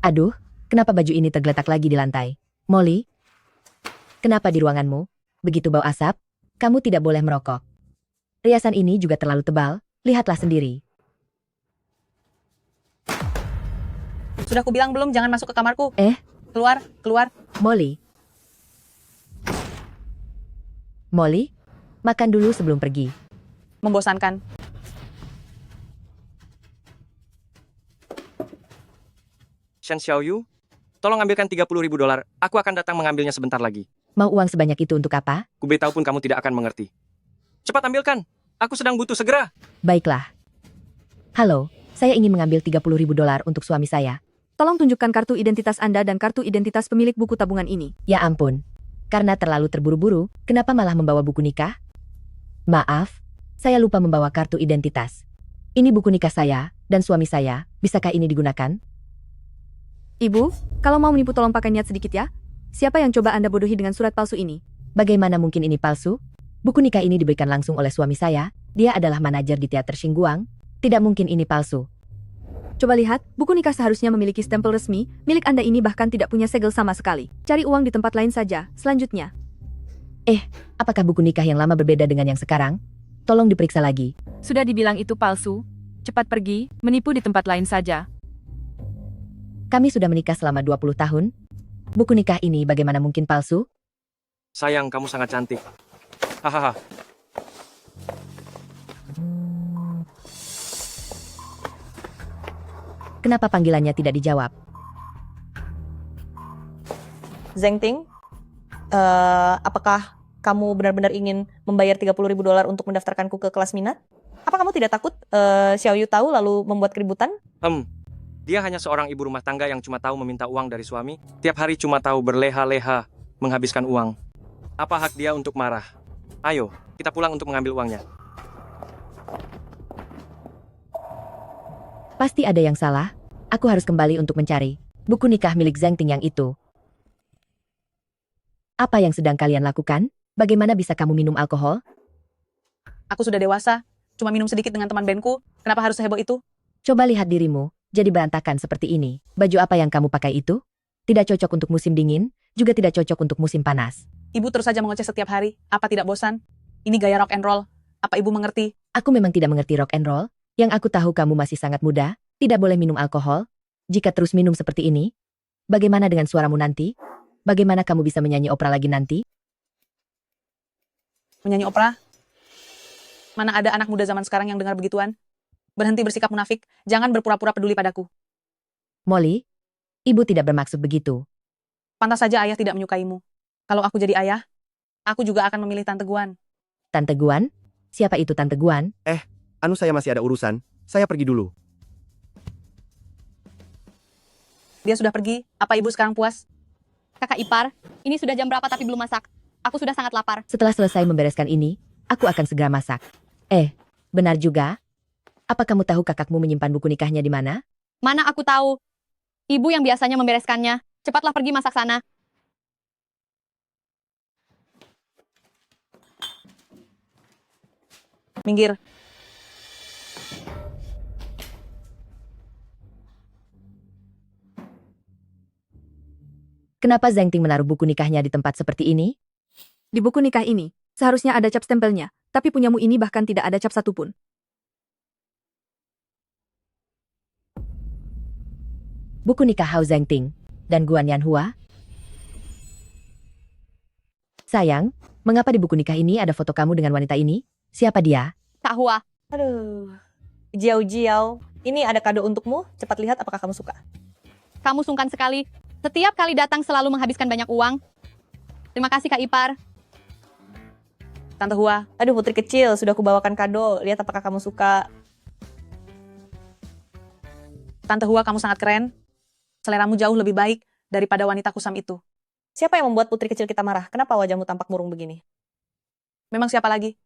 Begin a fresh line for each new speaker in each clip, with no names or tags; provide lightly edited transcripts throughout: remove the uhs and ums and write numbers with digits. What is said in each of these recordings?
Aduh, kenapa baju ini tergeletak lagi di lantai? Molly, kenapa di ruanganmu? Begitu bau asap? Kamu tidak boleh merokok. Riasan ini juga terlalu tebal, lihatlah sendiri.
Sudah kubilang belum jangan masuk ke kamarku. Keluar, keluar.
Molly. Molly, makan dulu sebelum pergi.
Membosankan.
Shen Xiaoyu, tolong ambilkan $30.000. Aku akan datang mengambilnya sebentar lagi.
Mau uang sebanyak itu untuk apa?
Kube tahu pun kamu tidak akan mengerti. Cepat ambilkan. Aku sedang butuh segera.
Baiklah. Halo, saya ingin mengambil $30.000 untuk suami saya.
Tolong tunjukkan kartu identitas Anda dan kartu identitas pemilik buku tabungan ini.
Ya ampun. Karena terlalu terburu-buru, kenapa malah membawa buku nikah? Maaf, saya lupa membawa kartu identitas. Ini buku nikah saya dan suami saya. Bisakah ini digunakan?
Ibu, kalau mau menipu tolong pakai niat sedikit ya. Siapa yang coba Anda bodohi dengan surat palsu ini?
Bagaimana mungkin ini palsu? Buku nikah ini diberikan langsung oleh suami saya. Dia adalah manajer di teater Xingguang. Tidak mungkin ini palsu.
Coba lihat, buku nikah seharusnya memiliki stempel resmi, milik Anda ini bahkan tidak punya segel sama sekali. Cari uang di tempat lain saja. Selanjutnya.
Apakah buku nikah yang lama berbeda dengan yang sekarang? Tolong diperiksa lagi.
Sudah dibilang itu palsu. Cepat pergi, menipu di tempat lain saja.
Kami sudah menikah selama 20 tahun. Buku nikah ini bagaimana mungkin palsu?
Sayang, kamu sangat cantik. Hahaha.
Kenapa panggilannya tidak dijawab?
Zheng Ting, apakah kamu benar-benar ingin membayar $30.000 untuk mendaftarkanku ke kelas minat? Apa kamu tidak takut Xiaoyu tahu lalu membuat keributan?
Dia hanya seorang ibu rumah tangga yang cuma tahu meminta uang dari suami. Tiap hari cuma tahu berleha-leha menghabiskan uang. Apa hak dia untuk marah? Ayo, kita pulang untuk mengambil uangnya.
Pasti ada yang salah. Aku harus kembali untuk mencari buku nikah milik Zheng Ting yang itu. Apa yang sedang kalian lakukan? Bagaimana bisa kamu minum alkohol?
Aku sudah dewasa, cuma minum sedikit dengan teman bandku. Kenapa harus seheboh itu?
Coba lihat dirimu, jadi berantakan seperti ini. Baju apa yang kamu pakai itu? Tidak cocok untuk musim dingin, juga tidak cocok untuk musim panas.
Ibu terus saja mengoceh setiap hari. Apa tidak bosan? Ini gaya rock and roll. Apa ibu mengerti?
Aku memang tidak mengerti rock and roll. Yang aku tahu kamu masih sangat muda, tidak boleh minum alkohol. Jika terus minum seperti ini, bagaimana dengan suaramu nanti? Bagaimana kamu bisa menyanyi opera lagi nanti?
Menyanyi opera? Mana ada anak muda zaman sekarang yang dengar begituan? Berhenti bersikap munafik, jangan berpura-pura peduli padaku.
Molly, ibu tidak bermaksud begitu.
Pantas saja ayah tidak menyukaimu. Kalau aku jadi ayah, aku juga akan memilih Tante Guan.
Tante Guan? Siapa itu Tante Guan?
Saya masih ada urusan. Saya pergi dulu.
Dia sudah pergi, apa ibu sekarang puas?
Kakak ipar, ini sudah jam berapa tapi belum masak? Aku sudah sangat lapar.
Setelah selesai membereskan ini, aku akan segera masak. Benar juga. Apa kamu tahu kakakmu menyimpan buku nikahnya di mana?
Mana aku tahu? Ibu yang biasanya membereskannya. Cepatlah pergi masak sana.
Minggir.
Kenapa Zheng Ting menaruh buku nikahnya di tempat seperti ini?
Di buku nikah ini, seharusnya ada cap stempelnya, tapi punyamu ini bahkan tidak ada cap satupun.
Buku nikah Hao Zheng Ting dan Guan Yanhua? Sayang, mengapa di buku nikah ini ada foto kamu dengan wanita ini? Siapa dia?
Kak Hua,
Aduh. Jiao, ini ada kado untukmu. Cepat lihat apakah kamu suka.
kamu sungkan sekali. Setiap kali datang selalu menghabiskan banyak uang. Terima kasih Kak Ipar.
Tante Hua, aduh putri kecil, sudah kubawakan kado. Lihat apakah kamu suka. Tante Hua, kamu sangat keren. Seleramu jauh lebih baik daripada wanita kusam itu. Siapa yang membuat putri kecil kita marah? Kenapa wajahmu tampak murung begini? Memang siapa lagi?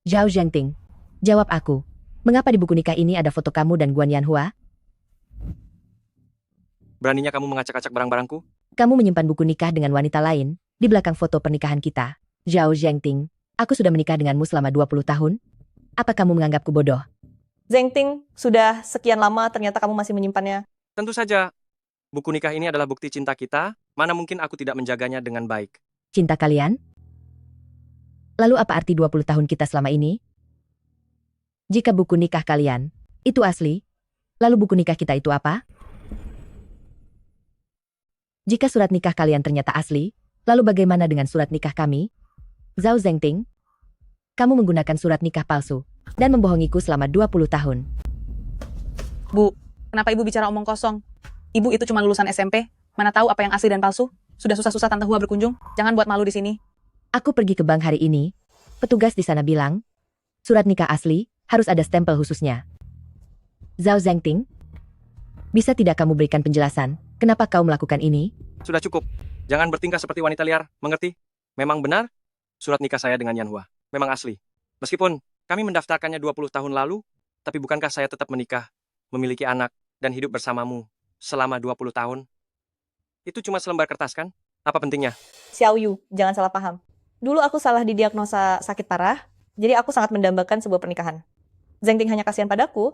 Zhao Zhengting. Jawab aku. Mengapa di buku nikah ini ada foto kamu dan Guan Yanhua?
Beraninya kamu mengacak-acak barang-barangku?
Kamu menyimpan buku nikah dengan wanita lain di belakang foto pernikahan kita. Zhao Zhengting, aku sudah menikah denganmu selama 20 tahun. Apa kamu menganggapku bodoh?
Zheng Ting, sudah sekian lama ternyata kamu masih menyimpannya.
Tentu saja, buku nikah ini adalah bukti cinta kita, mana mungkin aku tidak menjaganya dengan baik.
Cinta kalian? Lalu apa arti 20 tahun kita selama ini? Jika buku nikah kalian itu asli, lalu buku nikah kita itu apa? Jika surat nikah kalian ternyata asli, lalu bagaimana dengan surat nikah kami? Zhao Zhengting, kamu menggunakan surat nikah palsu dan membohongiku selama 20 tahun.
Bu, kenapa ibu bicara omong kosong? Ibu itu cuma lulusan SMP, mana tahu apa yang asli dan palsu? Sudah susah-susah Tante Hua berkunjung, jangan buat malu di sini.
Aku pergi ke bank hari ini, petugas di sana bilang, surat nikah asli harus ada stempel khususnya. Zhao Zhengting, bisa tidak kamu berikan penjelasan, kenapa kau melakukan ini?
Sudah cukup. Jangan bertingkah seperti wanita liar, mengerti? Memang benar, surat nikah saya dengan Yan Hua. Memang asli. Meskipun kami mendaftarkannya 20 tahun lalu, tapi bukankah saya tetap menikah, memiliki anak, dan hidup bersamamu selama 20 tahun? Itu cuma selembar kertas kan? Apa pentingnya?
Xiao Yu, jangan salah paham. Dulu aku salah didiagnosa sakit parah, jadi aku sangat mendambakan sebuah pernikahan. Zheng Ting hanya kasihan padaku,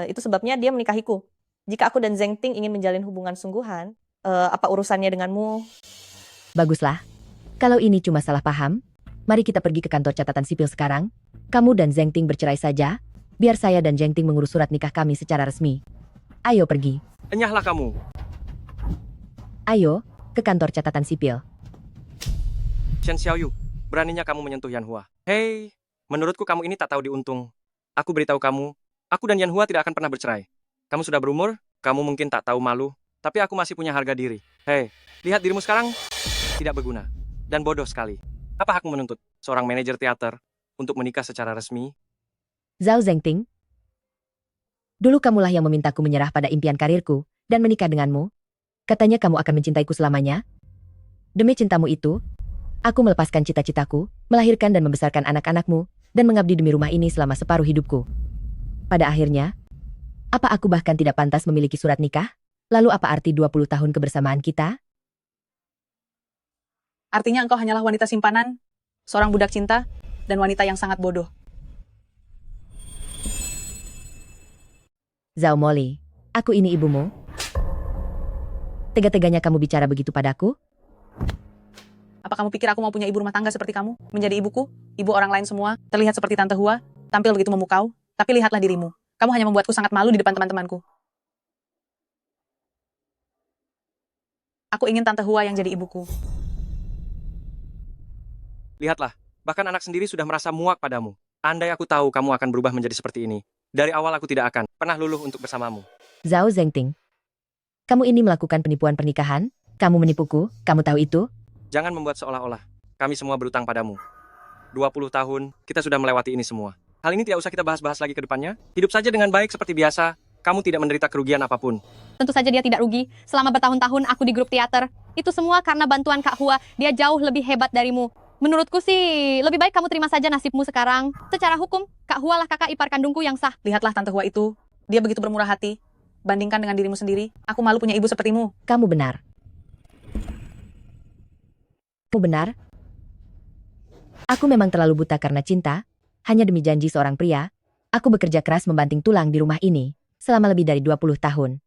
itu sebabnya dia menikahiku. Jika aku dan Zheng Ting ingin menjalin hubungan sungguhan, apa urusannya denganmu?
Baguslah. Kalau ini cuma salah paham, mari kita pergi ke kantor catatan sipil sekarang. Kamu dan Zheng Ting bercerai saja, biar saya dan Zheng Ting mengurus surat nikah kami secara resmi. Ayo pergi.
Enyahlah kamu.
Ayo, ke kantor catatan sipil.
Chen Xiaoyu, beraninya kamu menyentuh Yan Hua. Hei, menurutku kamu ini tak tahu diuntung. Aku beritahu kamu, aku dan Yan Hua tidak akan pernah bercerai. Kamu sudah berumur, kamu mungkin tak tahu malu, tapi aku masih punya harga diri. Hei, lihat dirimu sekarang, tidak berguna, dan bodoh sekali. Apa hakmu menuntut seorang manajer teater untuk menikah secara resmi?
Zhao Zhengting, dulu kamulah yang memintaku menyerah pada impian karirku dan menikah denganmu. Katanya kamu akan mencintaiku selamanya. Demi cintamu itu, aku melepaskan cita-citaku, melahirkan dan membesarkan anak-anakmu, dan mengabdi demi rumah ini selama separuh hidupku. Pada akhirnya, apa aku bahkan tidak pantas memiliki surat nikah? Lalu apa arti 20 tahun kebersamaan kita?
Artinya engkau hanyalah wanita simpanan, seorang budak cinta, dan wanita yang sangat bodoh.
Zhao Moli, aku ini ibumu. Tega-teganya kamu bicara begitu padaku?
Apa kamu pikir aku mau punya ibu rumah tangga seperti kamu? Menjadi ibuku, ibu orang lain semua, terlihat seperti Tante Hua, tampil begitu memukau, tapi lihatlah dirimu. Kamu hanya membuatku sangat malu di depan teman-temanku. Aku ingin Tante Hua yang jadi ibuku.
Lihatlah, bahkan anak sendiri sudah merasa muak padamu. Andai aku tahu kamu akan berubah menjadi seperti ini, dari awal aku tidak akan pernah luluh untuk bersamamu.
Zhao Zhengting, kamu ini melakukan penipuan pernikahan? Kamu menipuku, kamu tahu itu?
Jangan membuat seolah-olah kami semua berutang padamu. 20 tahun, kita sudah melewati ini semua. Hal ini tidak usah kita bahas-bahas lagi ke depannya. Hidup saja dengan baik seperti biasa. Kamu tidak menderita kerugian apapun.
Tentu saja dia tidak rugi. Selama bertahun-tahun aku di grup teater. Itu semua karena bantuan Kak Hua. Dia jauh lebih hebat darimu. Menurutku sih, lebih baik kamu terima saja nasibmu sekarang. Secara hukum, Kak Hua lah kakak ipar kandungku yang sah.
Lihatlah Tante Hua itu, dia begitu bermurah hati. Bandingkan dengan dirimu sendiri, aku malu punya ibu sepertimu.
Kamu benar. Kamu benar. Aku memang terlalu buta karena cinta. Hanya demi janji seorang pria, aku bekerja keras membanting tulang di rumah ini selama lebih dari 20 tahun.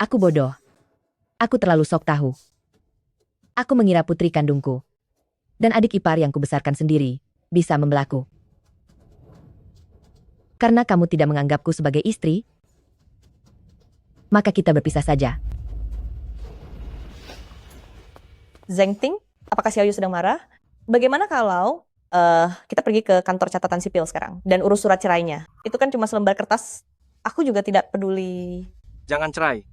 Aku bodoh. Aku terlalu sok tahu. Aku mengira putri kandungku dan adik ipar yang kubesarkan sendiri bisa membelaku. Karena kamu tidak menganggapku sebagai istri, maka kita berpisah saja.
Zheng Ting, apakah Xiao Yu sedang marah? Bagaimana kalau kita pergi ke kantor catatan sipil sekarang dan urus surat cerainya? Itu kan cuma selembar kertas. Aku juga tidak peduli.
Jangan cerai.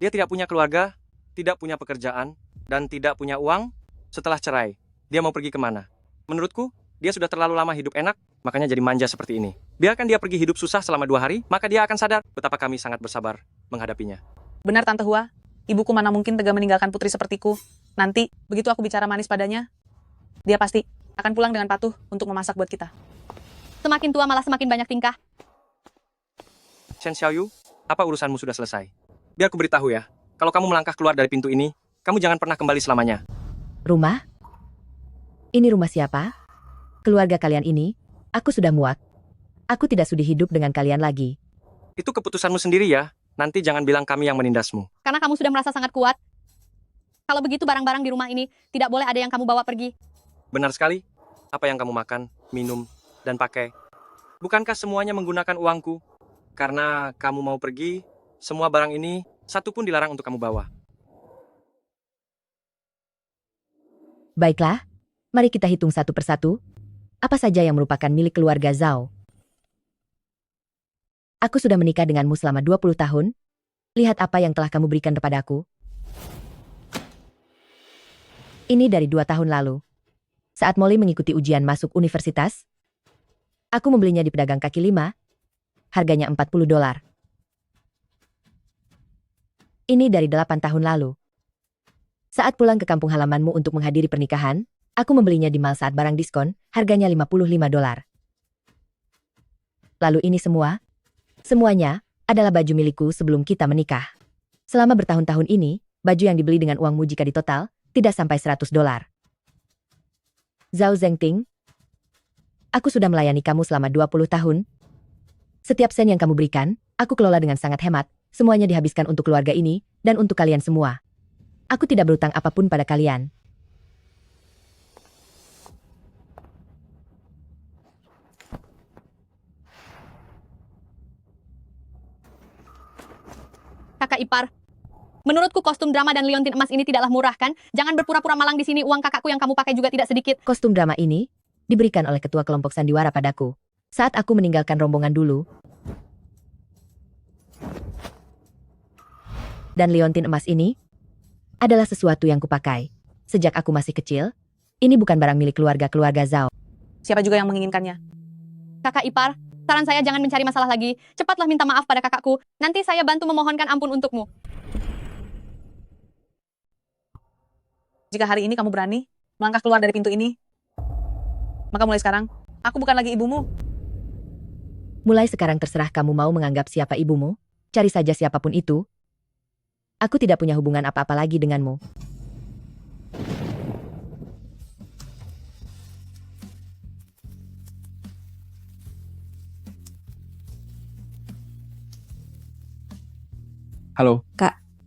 Dia tidak punya keluarga, tidak punya pekerjaan, dan tidak punya uang. Setelah cerai, dia mau pergi kemana? Menurutku, dia sudah terlalu lama hidup enak, makanya jadi manja seperti ini. Biarkan dia pergi hidup susah selama 2 hari, maka dia akan sadar betapa kami sangat bersabar menghadapinya.
Benar Tante Hua, ibuku mana mungkin tega meninggalkan putri sepertiku. Nanti, begitu aku bicara manis padanya, dia pasti akan pulang dengan patuh untuk memasak buat kita.
Semakin tua malah semakin banyak tingkah.
Chen Xiaoyu, apa urusanmu sudah selesai? Biar ku beritahu ya, kalau kamu melangkah keluar dari pintu ini, kamu jangan pernah kembali selamanya.
Rumah? Ini rumah siapa? Keluarga kalian ini? Aku sudah muak. Aku tidak sudi hidup dengan kalian lagi.
Itu keputusanmu sendiri ya. Nanti jangan bilang kami yang menindasmu.
Karena kamu sudah merasa sangat kuat. Kalau begitu barang-barang di rumah ini tidak boleh ada yang kamu bawa pergi.
Benar sekali. Apa yang kamu makan, minum, dan pakai. Bukankah semuanya menggunakan uangku? Karena kamu mau pergi, semua barang ini satu pun dilarang untuk kamu bawa.
Baiklah, mari kita hitung satu persatu. Apa saja yang merupakan milik keluarga Zhao? Aku sudah menikah denganmu selama 20 tahun. Lihat apa yang telah kamu berikan kepadaku. Ini dari 2 tahun lalu. Saat Molly mengikuti ujian masuk universitas, aku membelinya di pedagang kaki 5. Harganya $40. Ini dari 8 tahun lalu. Saat pulang ke kampung halamanmu untuk menghadiri pernikahan, aku membelinya di mall saat barang diskon, harganya $55. Lalu ini semuanya adalah baju milikku sebelum kita menikah. Selama bertahun-tahun ini, baju yang dibeli dengan uangmu jika ditotal, tidak sampai $100. Zhao Zengting, aku sudah melayani kamu selama 20 tahun. Setiap sen yang kamu berikan, aku kelola dengan sangat hemat, semuanya dihabiskan untuk keluarga ini, dan untuk kalian semua. Aku tidak berutang apapun pada kalian.
Kakak ipar. Menurutku kostum drama dan liontin emas ini tidaklah murah kan? Jangan berpura-pura malang di sini, uang kakakku yang kamu pakai juga tidak sedikit.
Kostum drama ini diberikan oleh ketua kelompok sandiwara padaku saat aku meninggalkan rombongan dulu. Dan liontin emas ini adalah sesuatu yang kupakai sejak aku masih kecil. Ini bukan barang milik keluarga Zhao.
Siapa juga yang menginginkannya?
Kakak ipar, saran saya jangan mencari masalah lagi. Cepatlah minta maaf pada kakakku. Nanti saya bantu memohonkan ampun untukmu.
Jika hari ini kamu berani melangkah keluar dari pintu ini, maka mulai sekarang, aku bukan lagi ibumu.
Mulai sekarang terserah kamu mau menganggap siapa ibumu. Cari saja siapapun itu. Aku tidak punya hubungan apa-apa lagi denganmu.
Halo,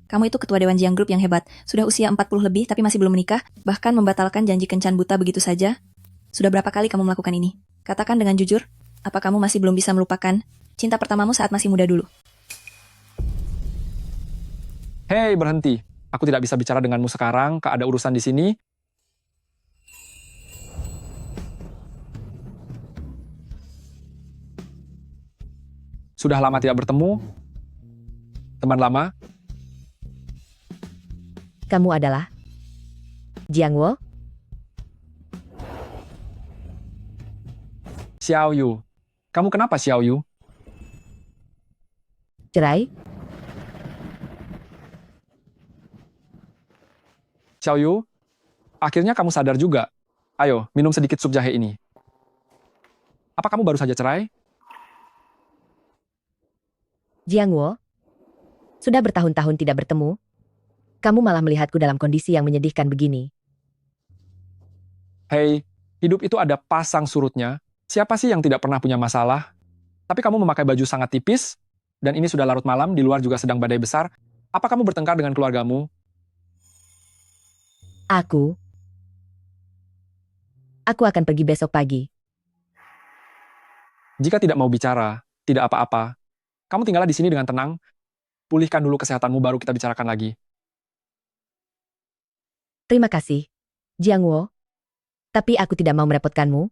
Kamu itu ketua Dewan Jiang Group yang hebat. Sudah usia 40 lebih tapi masih belum menikah, bahkan membatalkan janji kencan buta begitu saja. Sudah berapa kali kamu melakukan ini? Katakan dengan jujur, apa kamu masih belum bisa melupakan cinta pertamamu saat masih muda dulu?
Hei, berhenti. Aku tidak bisa bicara denganmu sekarang, ada urusan di sini. Sudah lama tidak bertemu. Teman lama.
Kamu adalah Jiang Wo?
Xiao Yu. Kamu kenapa Xiao Yu?
Cerai?
Xiao Yu, akhirnya kamu sadar juga. Ayo, minum sedikit sup jahe ini. Apa kamu baru saja cerai?
Jiang Wo? Sudah bertahun-tahun tidak bertemu. Kamu malah melihatku dalam kondisi yang menyedihkan begini.
Hei, hidup itu ada pasang surutnya. Siapa sih yang tidak pernah punya masalah? Tapi kamu memakai baju sangat tipis, dan ini sudah larut malam, di luar juga sedang badai besar. Apa kamu bertengkar dengan keluargamu?
Aku akan pergi besok pagi.
Jika tidak mau bicara, tidak apa-apa. Kamu tinggallah di sini dengan tenang. Pulihkan dulu kesehatanmu, baru kita bicarakan lagi.
Terima kasih, Jiang Wo. Tapi aku tidak mau merepotkanmu.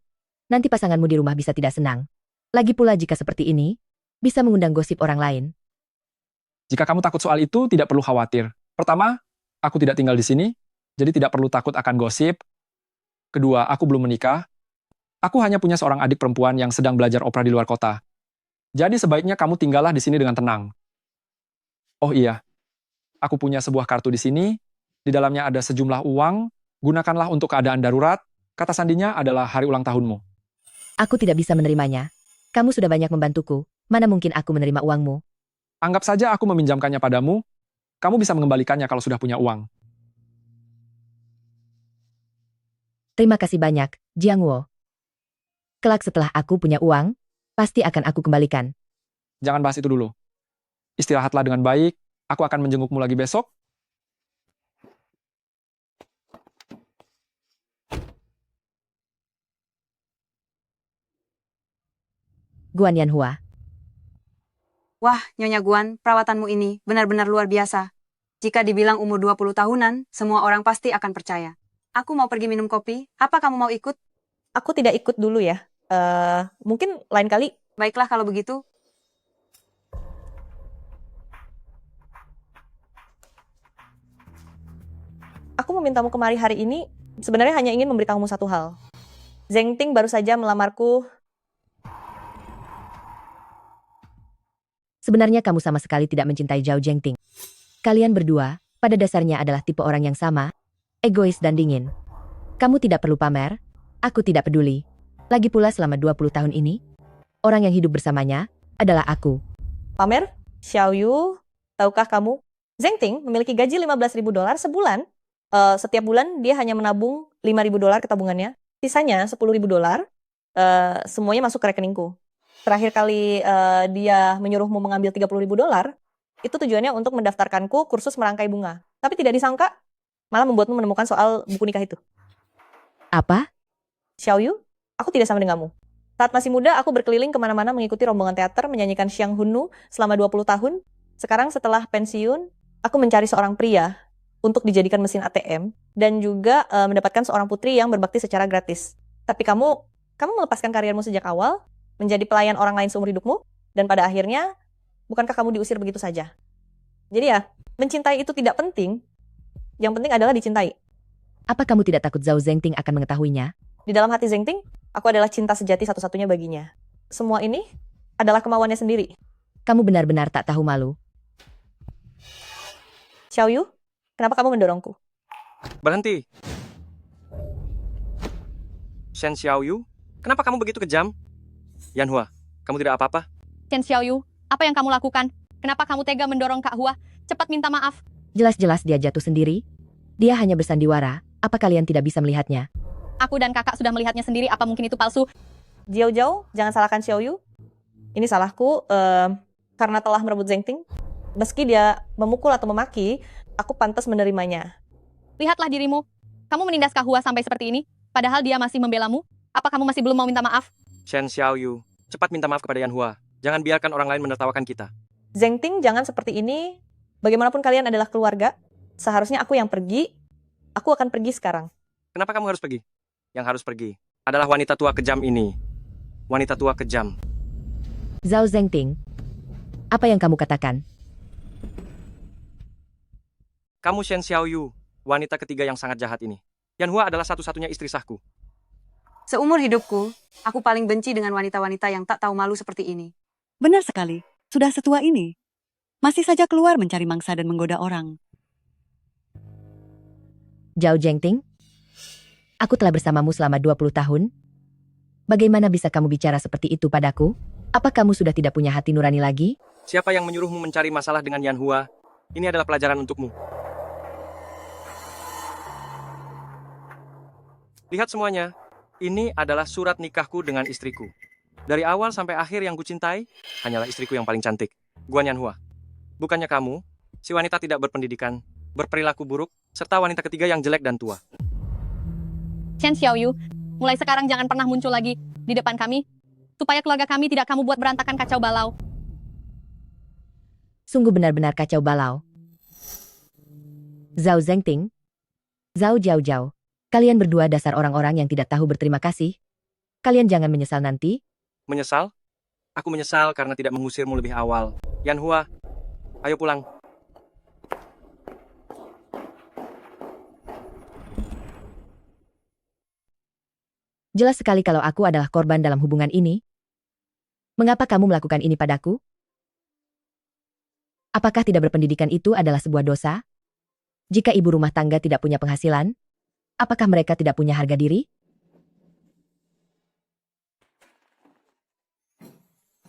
Nanti pasanganmu di rumah bisa tidak senang. Lagi pula jika seperti ini, bisa mengundang gosip orang lain.
Jika kamu takut soal itu, tidak perlu khawatir. Pertama, aku tidak tinggal di sini, jadi tidak perlu takut akan gosip. Kedua, aku belum menikah. Aku hanya punya seorang adik perempuan yang sedang belajar opera di luar kota. Jadi sebaiknya kamu tinggallah di sini dengan tenang. Oh iya, aku punya sebuah kartu di sini. Di dalamnya ada sejumlah uang. Gunakanlah untuk keadaan darurat. Kata sandinya adalah hari ulang tahunmu.
Aku tidak bisa menerimanya. Kamu sudah banyak membantuku. Mana mungkin aku menerima uangmu?
Anggap saja aku meminjamkannya padamu. Kamu bisa mengembalikannya kalau sudah punya uang.
Terima kasih banyak, Jiang Wo. Kelak setelah aku punya uang, Pasti akan aku kembalikan.
Jangan bahas itu dulu. Istirahatlah dengan baik, aku akan menjengukmu lagi besok.
Guan Yanhua.
Wah, Nyonya Guan, perawatanmu ini benar-benar luar biasa. Jika dibilang umur 20 tahunan, semua orang pasti akan percaya. Aku mau pergi minum kopi, apa kamu mau ikut?
Aku tidak ikut dulu ya. Mungkin lain kali.
Baiklah kalau begitu.
Aku memintamu kemari hari ini sebenarnya hanya ingin memberitahumu satu hal. Zheng Ting baru saja melamarku.
Sebenarnya kamu sama sekali tidak mencintai Zhao Zhengting. Kalian berdua, pada dasarnya adalah tipe orang yang sama, egois dan dingin. Kamu tidak perlu pamer, aku tidak peduli. Lagi pula selama 20 tahun ini, orang yang hidup bersamanya adalah aku.
Pamer? Xiao Yu, tahukah kamu? Zheng Ting memiliki gaji $15.000 sebulan. Setiap bulan dia hanya menabung $5.000 ke tabungannya. Sisanya $10.000, semuanya masuk ke rekeningku. Terakhir kali dia menyuruhmu mengambil $30.000, itu tujuannya untuk mendaftarkanku kursus merangkai bunga. Tapi tidak disangka, malah membuatmu menemukan soal buku nikah itu.
Apa?
Xiao Yu, aku tidak sama denganmu. Saat masih muda, aku berkeliling kemana-mana mengikuti rombongan teater, menyanyikan Xiang Hunu selama 20 tahun. Sekarang setelah pensiun, aku mencari seorang pria untuk dijadikan mesin ATM, dan juga mendapatkan seorang putri yang berbakti secara gratis. Tapi kamu melepaskan karirmu sejak awal, menjadi pelayan orang lain seumur hidupmu, dan pada akhirnya, bukankah kamu diusir begitu saja? Jadi ya, mencintai itu tidak penting, yang penting adalah dicintai.
Apa kamu tidak takut Zhao Zhengting akan mengetahuinya?
Di dalam hati Zheng Ting, aku adalah cinta sejati satu-satunya baginya. Semua ini adalah kemauannya sendiri.
Kamu benar-benar tak tahu malu.
Xiao Yu, kenapa kamu mendorongku?
Berhenti. Shen Xiaoyu, kenapa kamu begitu kejam? Yanhua, kamu tidak apa-apa?
Chen Xiaoyu, apa yang kamu lakukan? Kenapa kamu tega mendorong Kak Hua? Cepat minta maaf.
Jelas-jelas dia jatuh sendiri. Dia hanya bersandiwara. Apa kalian tidak bisa melihatnya?
Aku dan kakak sudah melihatnya sendiri, apa mungkin itu palsu?
Jiao Jiao, jangan salahkan Xiao Yu. Ini salahku karena telah merebut Zheng Ting. Meski dia memukul atau memaki, aku pantas menerimanya.
Lihatlah dirimu. Kamu menindas Kak Hua sampai seperti ini, padahal dia masih membelamu. Apa kamu masih belum mau minta maaf?
Shen Xiaoyu, cepat minta maaf kepada Yanhua. Jangan biarkan orang lain menertawakan kita.
Zheng Ting, jangan seperti ini. Bagaimanapun kalian adalah keluarga, seharusnya aku yang pergi. Aku akan pergi sekarang.
Kenapa kamu harus pergi? Yang harus pergi adalah wanita tua kejam ini. Wanita tua kejam.
Zhao Zhengting, apa yang kamu katakan?
Kamu Shen Xiaoyu, wanita ketiga yang sangat jahat ini. Yanhua adalah satu-satunya istri sahku.
Seumur hidupku, aku paling benci dengan wanita-wanita yang tak tahu malu seperti ini.
Benar sekali, sudah setua ini. Masih saja keluar mencari mangsa dan menggoda orang.
Zhao Zhengting, aku telah bersamamu selama 20 tahun. Bagaimana bisa kamu bicara seperti itu padaku? Apa kamu sudah tidak punya hati nurani lagi?
Siapa yang menyuruhmu mencari masalah dengan Yanhua? Ini adalah pelajaran untukmu. Lihat semuanya. Ini adalah surat nikahku dengan istriku. Dari awal sampai akhir yang kucintai, hanyalah istriku yang paling cantik, Guan Yanhua. Bukannya kamu, si wanita tidak berpendidikan, berperilaku buruk, serta wanita ketiga yang jelek dan tua.
Chen Xiaoyu, mulai sekarang jangan pernah muncul lagi di depan kami, supaya keluarga kami tidak kamu buat berantakan kacau balau.
Sungguh benar-benar kacau balau. Zhao Zhengting, Zhao Jiao, kalian berdua dasar orang-orang yang tidak tahu berterima kasih. Kalian jangan menyesal nanti.
Menyesal? Aku menyesal karena tidak mengusirmu lebih awal. Yanhua, ayo pulang.
Jelas sekali kalau aku adalah korban dalam hubungan ini. Mengapa kamu melakukan ini padaku? Apakah tidak berpendidikan itu adalah sebuah dosa? Jika ibu rumah tangga tidak punya penghasilan, apakah mereka tidak punya harga diri?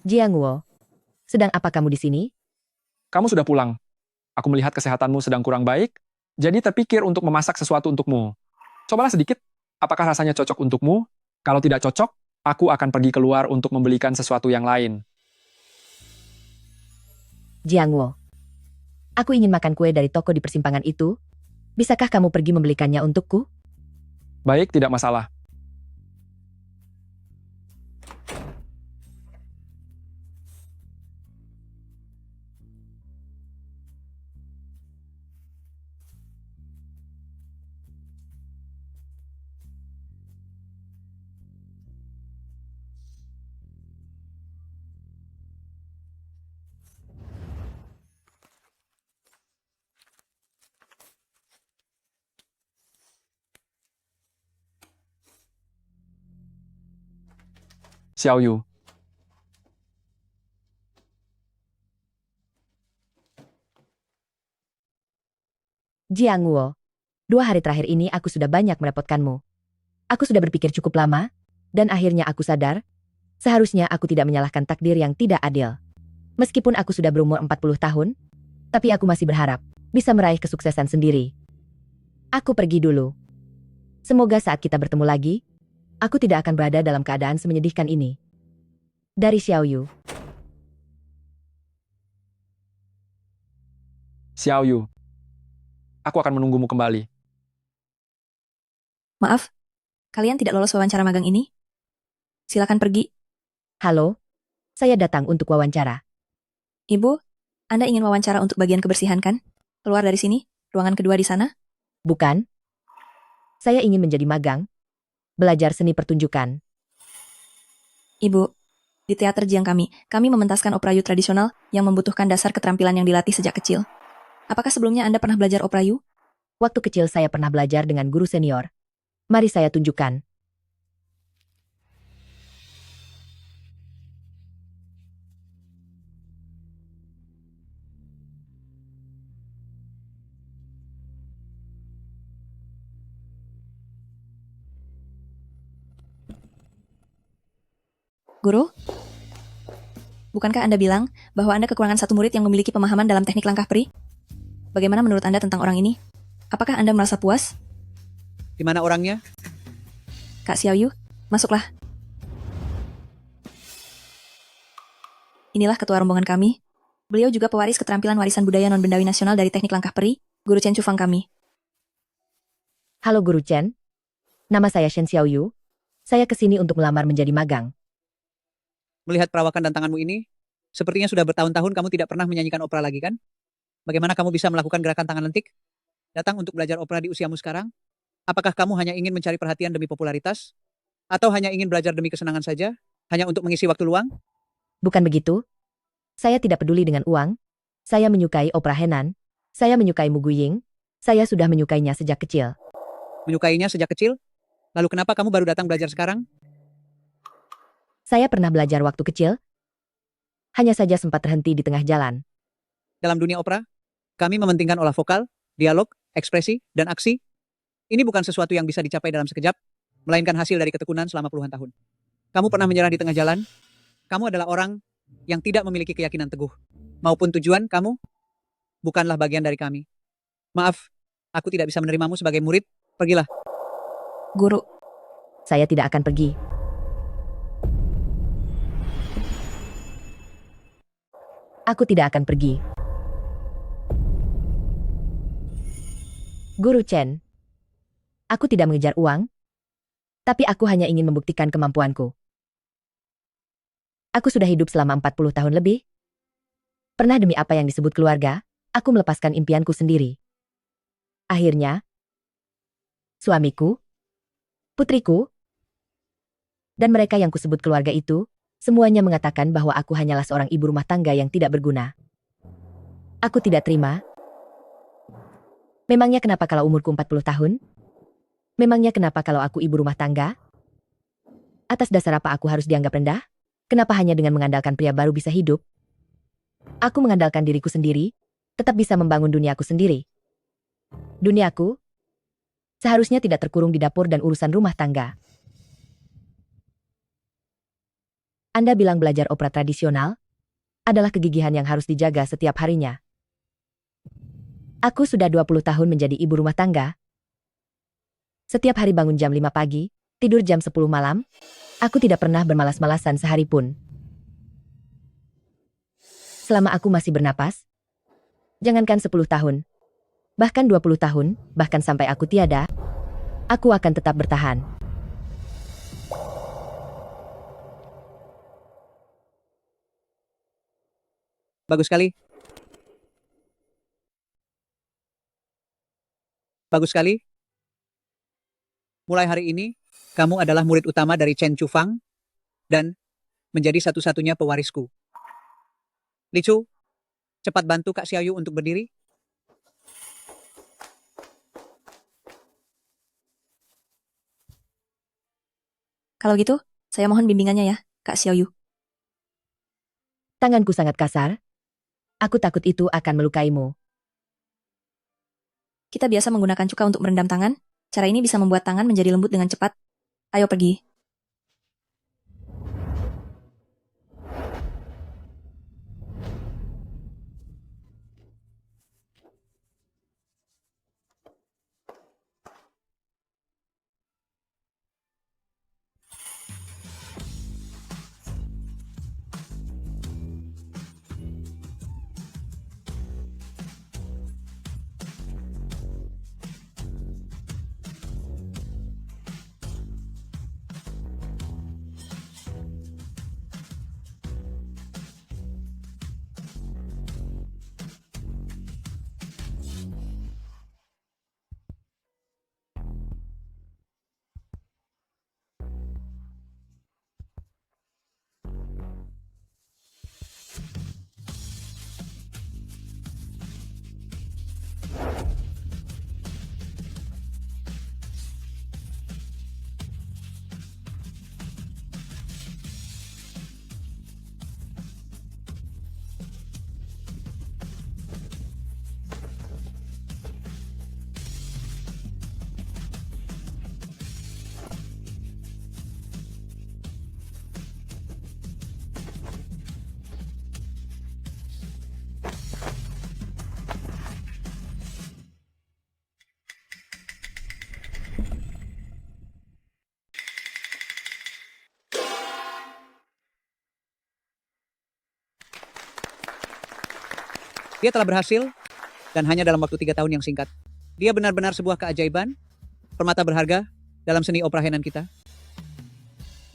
Jiang Wo, sedang apa kamu di sini?
Kamu sudah pulang. Aku melihat kesehatanmu sedang kurang baik, jadi terpikir untuk memasak sesuatu untukmu. Cobalah sedikit, apakah rasanya cocok untukmu? Kalau tidak cocok, Aku akan pergi keluar untuk membelikan sesuatu yang lain.
Jiangwo. Aku ingin makan kue dari toko di persimpangan itu. Bisakah kamu pergi membelikannya untukku?
Baik, tidak masalah. Xiao Yu.
Jiangwo. 2 hari terakhir ini aku sudah banyak merepotkanmu. Aku sudah berpikir cukup lama, dan akhirnya aku sadar, seharusnya aku tidak menyalahkan takdir yang tidak adil. Meskipun aku sudah berumur 40 tahun, tapi aku masih berharap bisa meraih kesuksesan sendiri. Aku pergi dulu. Semoga saat kita bertemu lagi, aku tidak akan berada dalam keadaan semenyedihkan ini. Dari Xiao Yu.
Xiao Yu. Aku akan menunggumu kembali.
Maaf, kalian tidak lolos wawancara magang ini? Silakan pergi.
Halo, saya datang untuk wawancara.
Ibu, Anda ingin wawancara untuk bagian kebersihan kan? Keluar dari sini, ruangan kedua di sana.
Bukan. Saya ingin menjadi magang. Belajar seni pertunjukan.
Ibu, di teater Jiang kami mementaskan opera Yu tradisional yang membutuhkan dasar keterampilan yang dilatih sejak kecil. Apakah sebelumnya Anda pernah belajar opera Yu?
Waktu kecil saya pernah belajar dengan guru senior. Mari saya tunjukkan.
Guru? Bukankah Anda bilang bahwa Anda kekurangan satu murid yang memiliki pemahaman dalam teknik langkah peri? Bagaimana menurut Anda tentang orang ini? Apakah Anda merasa puas?
Di mana orangnya?
Kak Xiao Yu, masuklah. Inilah ketua rombongan kami. Beliau juga pewaris keterampilan warisan budaya non-bendawi nasional dari teknik langkah peri, Guru Chen Chufang kami.
Halo Guru Chen. Nama saya Shen Xiao Yu. Saya kesini untuk melamar menjadi magang.
Melihat perawakan dan tanganmu ini, sepertinya sudah bertahun-tahun kamu tidak pernah menyanyikan opera lagi kan? Bagaimana kamu bisa melakukan gerakan tangan lentik? Datang untuk belajar opera di usiamu sekarang? Apakah kamu hanya ingin mencari perhatian demi popularitas? Atau hanya ingin belajar demi kesenangan saja? Hanya untuk mengisi waktu luang?
Bukan begitu. Saya tidak peduli dengan uang. Saya menyukai opera Henan. Saya menyukai Mu Guying. Saya sudah menyukainya sejak kecil.
Menyukainya sejak kecil? Lalu kenapa kamu baru datang belajar sekarang?
Saya pernah belajar waktu kecil. Hanya saja sempat terhenti di tengah jalan.
Dalam dunia opera, kami mementingkan olah vokal, dialog, ekspresi, dan aksi. Ini bukan sesuatu yang bisa dicapai dalam sekejap, melainkan hasil dari ketekunan selama puluhan tahun. Kamu pernah menyerah di tengah jalan? Kamu adalah orang yang tidak memiliki keyakinan teguh. Maupun tujuan kamu, bukanlah bagian dari kami. Maaf, aku tidak bisa menerimamu sebagai murid. Pergilah.
Guru.
Saya tidak akan pergi. Aku tidak akan pergi. Guru Chen. Aku tidak mengejar uang, tapi aku hanya ingin membuktikan kemampuanku. Aku sudah hidup selama 40 tahun lebih. Pernah demi apa yang disebut keluarga, aku melepaskan impianku sendiri. Akhirnya, suamiku, putriku, dan mereka yang kusebut keluarga itu, semuanya mengatakan bahwa aku hanyalah seorang ibu rumah tangga yang tidak berguna. Aku tidak terima. Memangnya kenapa kalau umurku 40 tahun? Memangnya kenapa kalau aku ibu rumah tangga? Atas dasar apa aku harus dianggap rendah? Kenapa hanya dengan mengandalkan pria baru bisa hidup? Aku mengandalkan diriku sendiri, tetap bisa membangun duniaku sendiri. Duniaku seharusnya tidak terkurung di dapur dan urusan rumah tangga. Anda bilang belajar opera tradisional adalah kegigihan yang harus dijaga setiap harinya. Aku sudah 20 tahun menjadi ibu rumah tangga. Setiap hari bangun jam 5 pagi, tidur jam 10 malam, Aku tidak pernah bermalas-malasan sehari pun. Selama aku masih bernapas, jangankan 10 tahun, bahkan 20 tahun, bahkan sampai aku tiada, aku akan tetap bertahan.
Bagus sekali. Bagus sekali. Mulai hari ini, kamu adalah murid utama dari Chen Chufang dan menjadi satu-satunya pewarisku. Li Chu, cepat bantu Kak Xiaoyu untuk berdiri.
Kalau gitu, saya mohon bimbingannya ya, Kak Xiaoyu.
Tanganku sangat kasar. Aku takut itu akan melukaimu.
Kita biasa menggunakan cuka untuk merendam tangan. Cara ini bisa membuat tangan menjadi lembut dengan cepat. Ayo pergi.
Dia telah berhasil, dan hanya dalam waktu 3 tahun yang singkat. Dia benar-benar sebuah keajaiban, permata berharga dalam seni opera Henan kita.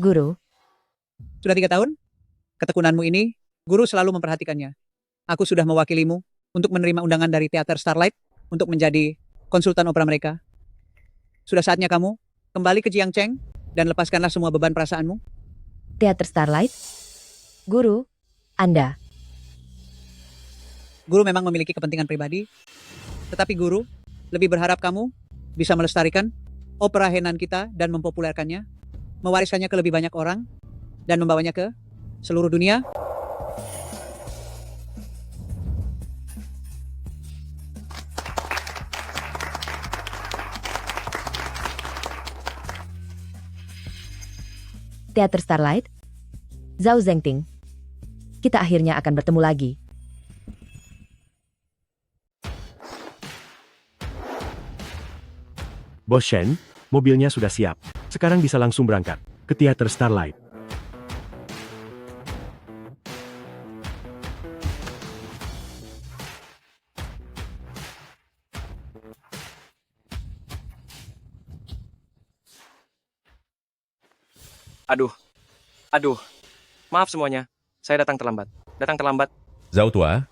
Guru,
Sudah 3 tahun? Ketekunanmu ini, guru selalu memperhatikannya. Aku sudah mewakilimu untuk menerima undangan dari Teater Starlight untuk menjadi konsultan opera mereka. Sudah saatnya kamu kembali ke Jiangcheng dan lepaskanlah semua beban perasaanmu.
Teater Starlight? Guru, Anda.
Guru memang memiliki kepentingan pribadi, tetapi guru lebih berharap kamu bisa melestarikan opera Henan kita dan mempopulerkannya, mewariskannya ke lebih banyak orang, dan membawanya ke seluruh dunia.
Teater Starlight? Zhao Zengting. Kita akhirnya akan bertemu lagi.
Bos Shen, mobilnya sudah siap. Sekarang bisa langsung berangkat ke Teater Starlight.
Aduh. Maaf semuanya. Saya datang terlambat.
Zhao Tua,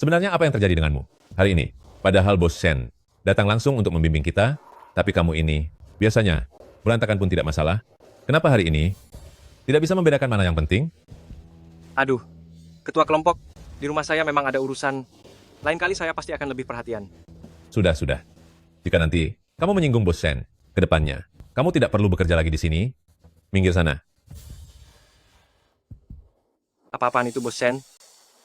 sebenarnya apa yang terjadi denganmu hari ini? Padahal Bos Shen datang langsung untuk membimbing kita, tapi kamu ini, biasanya, berantakan pun tidak masalah. Kenapa hari ini tidak bisa membedakan mana yang penting?
Aduh, ketua kelompok, di rumah saya memang ada urusan. Lain kali saya pasti akan lebih perhatian.
Sudah. Jika nanti kamu menyinggung Bos Shen ke depannya, kamu tidak perlu bekerja lagi di sini. Minggir sana.
Apa-apaan itu Bos Shen?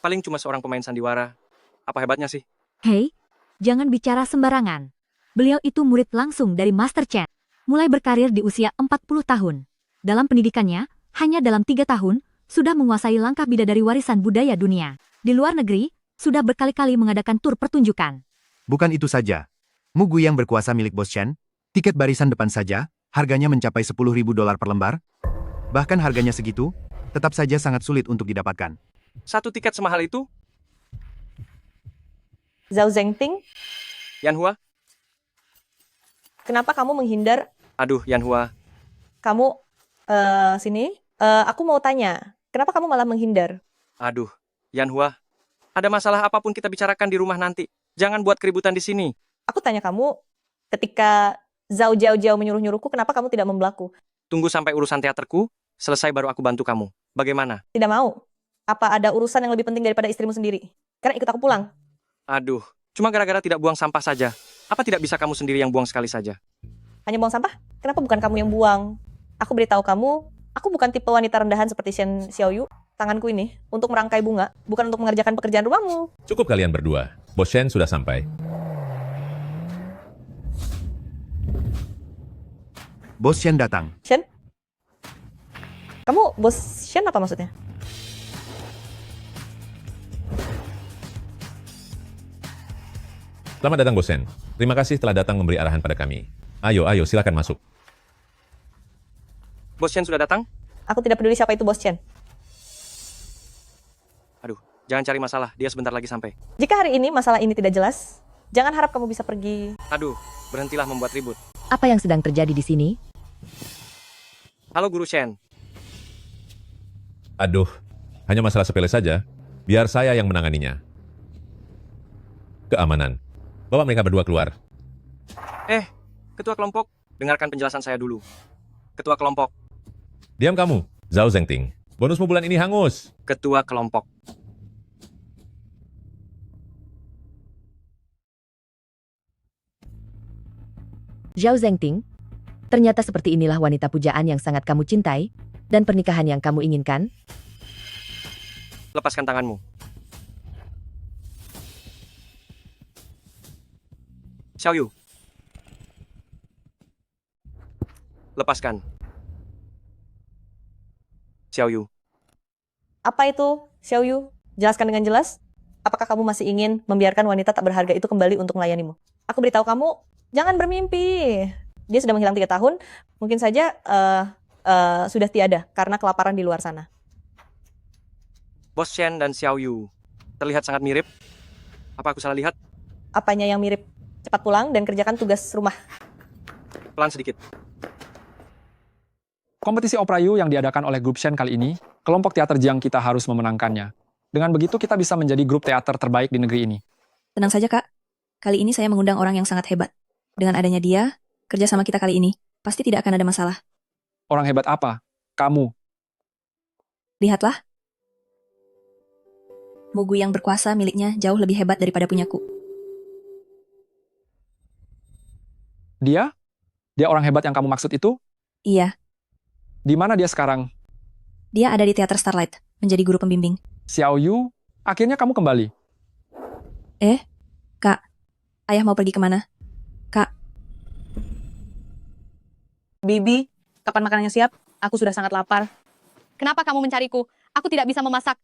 Paling cuma seorang pemain sandiwara. Apa hebatnya sih?
Hei, jangan bicara sembarangan. Beliau itu murid langsung dari Master Chen. Mulai berkarir di usia 40 tahun. Dalam pendidikannya, hanya dalam 3 tahun, sudah menguasai langkah bidadari warisan budaya dunia. Di luar negeri, sudah berkali-kali mengadakan tur pertunjukan.
Bukan itu saja. Mugu yang berkuasa milik Bos Shen, tiket barisan depan saja, harganya mencapai $10.000 per lembar.
Bahkan harganya segitu, tetap saja sangat sulit untuk didapatkan.
Satu tiket semahal itu?
Zhao Zengting,
Yanhua?
kenapa kamu menghindar?
Aduh, Yanhua.
Kamu, sini. Aku mau tanya, kenapa kamu malah menghindar?
Aduh, Yanhua. Ada masalah apapun kita bicarakan di rumah nanti. Jangan buat keributan di sini.
Aku tanya kamu, ketika Zhao Jiao menyuruh-nyuruhku, kenapa kamu tidak membelaku?
Tunggu sampai urusan teaterku, selesai baru aku bantu kamu. Bagaimana?
Tidak mau. Apa ada urusan yang lebih penting daripada istrimu sendiri? Karena ikut aku pulang.
Aduh, cuma gara-gara tidak buang sampah saja. Apa tidak bisa kamu sendiri yang buang sekali saja?
Hanya buang sampah? Kenapa bukan kamu yang buang? Aku beritahu kamu, aku bukan tipe wanita rendahan seperti Shen Xiaoyu. Tanganku ini untuk merangkai bunga, bukan untuk mengerjakan pekerjaan rumahmu.
Cukup kalian berdua. Bos Shen sudah sampai.
Bos Shen datang.
Shen? Kamu bos Shen apa maksudnya?
Selamat datang, Bos Shen. Terima kasih telah datang memberi arahan pada kami. Ayo, silakan masuk.
Bos Shen sudah datang?
Aku tidak peduli siapa itu bos Shen.
Aduh, jangan cari masalah. Dia sebentar lagi sampai.
Jika hari ini masalah ini tidak jelas, jangan harap kamu bisa pergi.
Aduh, berhentilah membuat ribut.
Apa yang sedang terjadi di sini?
Halo, Guru Shen.
Aduh, hanya masalah sepele saja. Biar saya yang menanganinya. Keamanan. Bawa mereka berdua keluar.
Ketua kelompok, dengarkan penjelasan saya dulu. Ketua kelompok.
Diam kamu, Zhao Zengting. Bonusmu bulan ini hangus.
Ketua kelompok.
Zhao Zengting, ternyata seperti inilah wanita pujaan yang sangat kamu cintai, dan pernikahan yang kamu inginkan.
Lepaskan tanganmu. Xiaoyu. Lepaskan. Xiaoyu.
Apa itu, Xiaoyu? Jelaskan dengan jelas. Apakah kamu masih ingin membiarkan wanita tak berharga itu kembali untuk melayanimu? Aku beritahu kamu, jangan bermimpi. Dia sudah menghilang 3 tahun, mungkin saja sudah tiada karena kelaparan di luar sana.
Bos Shen dan Xiaoyu terlihat sangat mirip. Apa aku salah lihat?
Apanya yang mirip? Cepat pulang dan kerjakan tugas rumah.
Pelan sedikit.
Kompetisi Oprayu yang diadakan oleh grup Shen kali ini, kelompok teater Jiang kita harus memenangkannya. Dengan begitu kita bisa menjadi grup teater terbaik di negeri ini.
Tenang saja, Kak. Kali ini saya mengundang orang yang sangat hebat. Dengan adanya dia, kerja sama kita kali ini, pasti tidak akan ada masalah.
Orang hebat apa? Kamu.
Lihatlah. Mugu yang berkuasa miliknya jauh lebih hebat daripada punyaku.
Dia? Dia orang hebat yang kamu maksud itu?
Iya,
Di mana dia sekarang?
dia ada di Teater Starlight, menjadi guru pembimbing.
Xiaoyu, akhirnya kamu kembali.
Kak, ayah mau pergi kemana? Kak,
Bibi, kapan makanannya siap? Aku sudah sangat lapar.
Kenapa kamu mencariku? Aku tidak bisa memasak.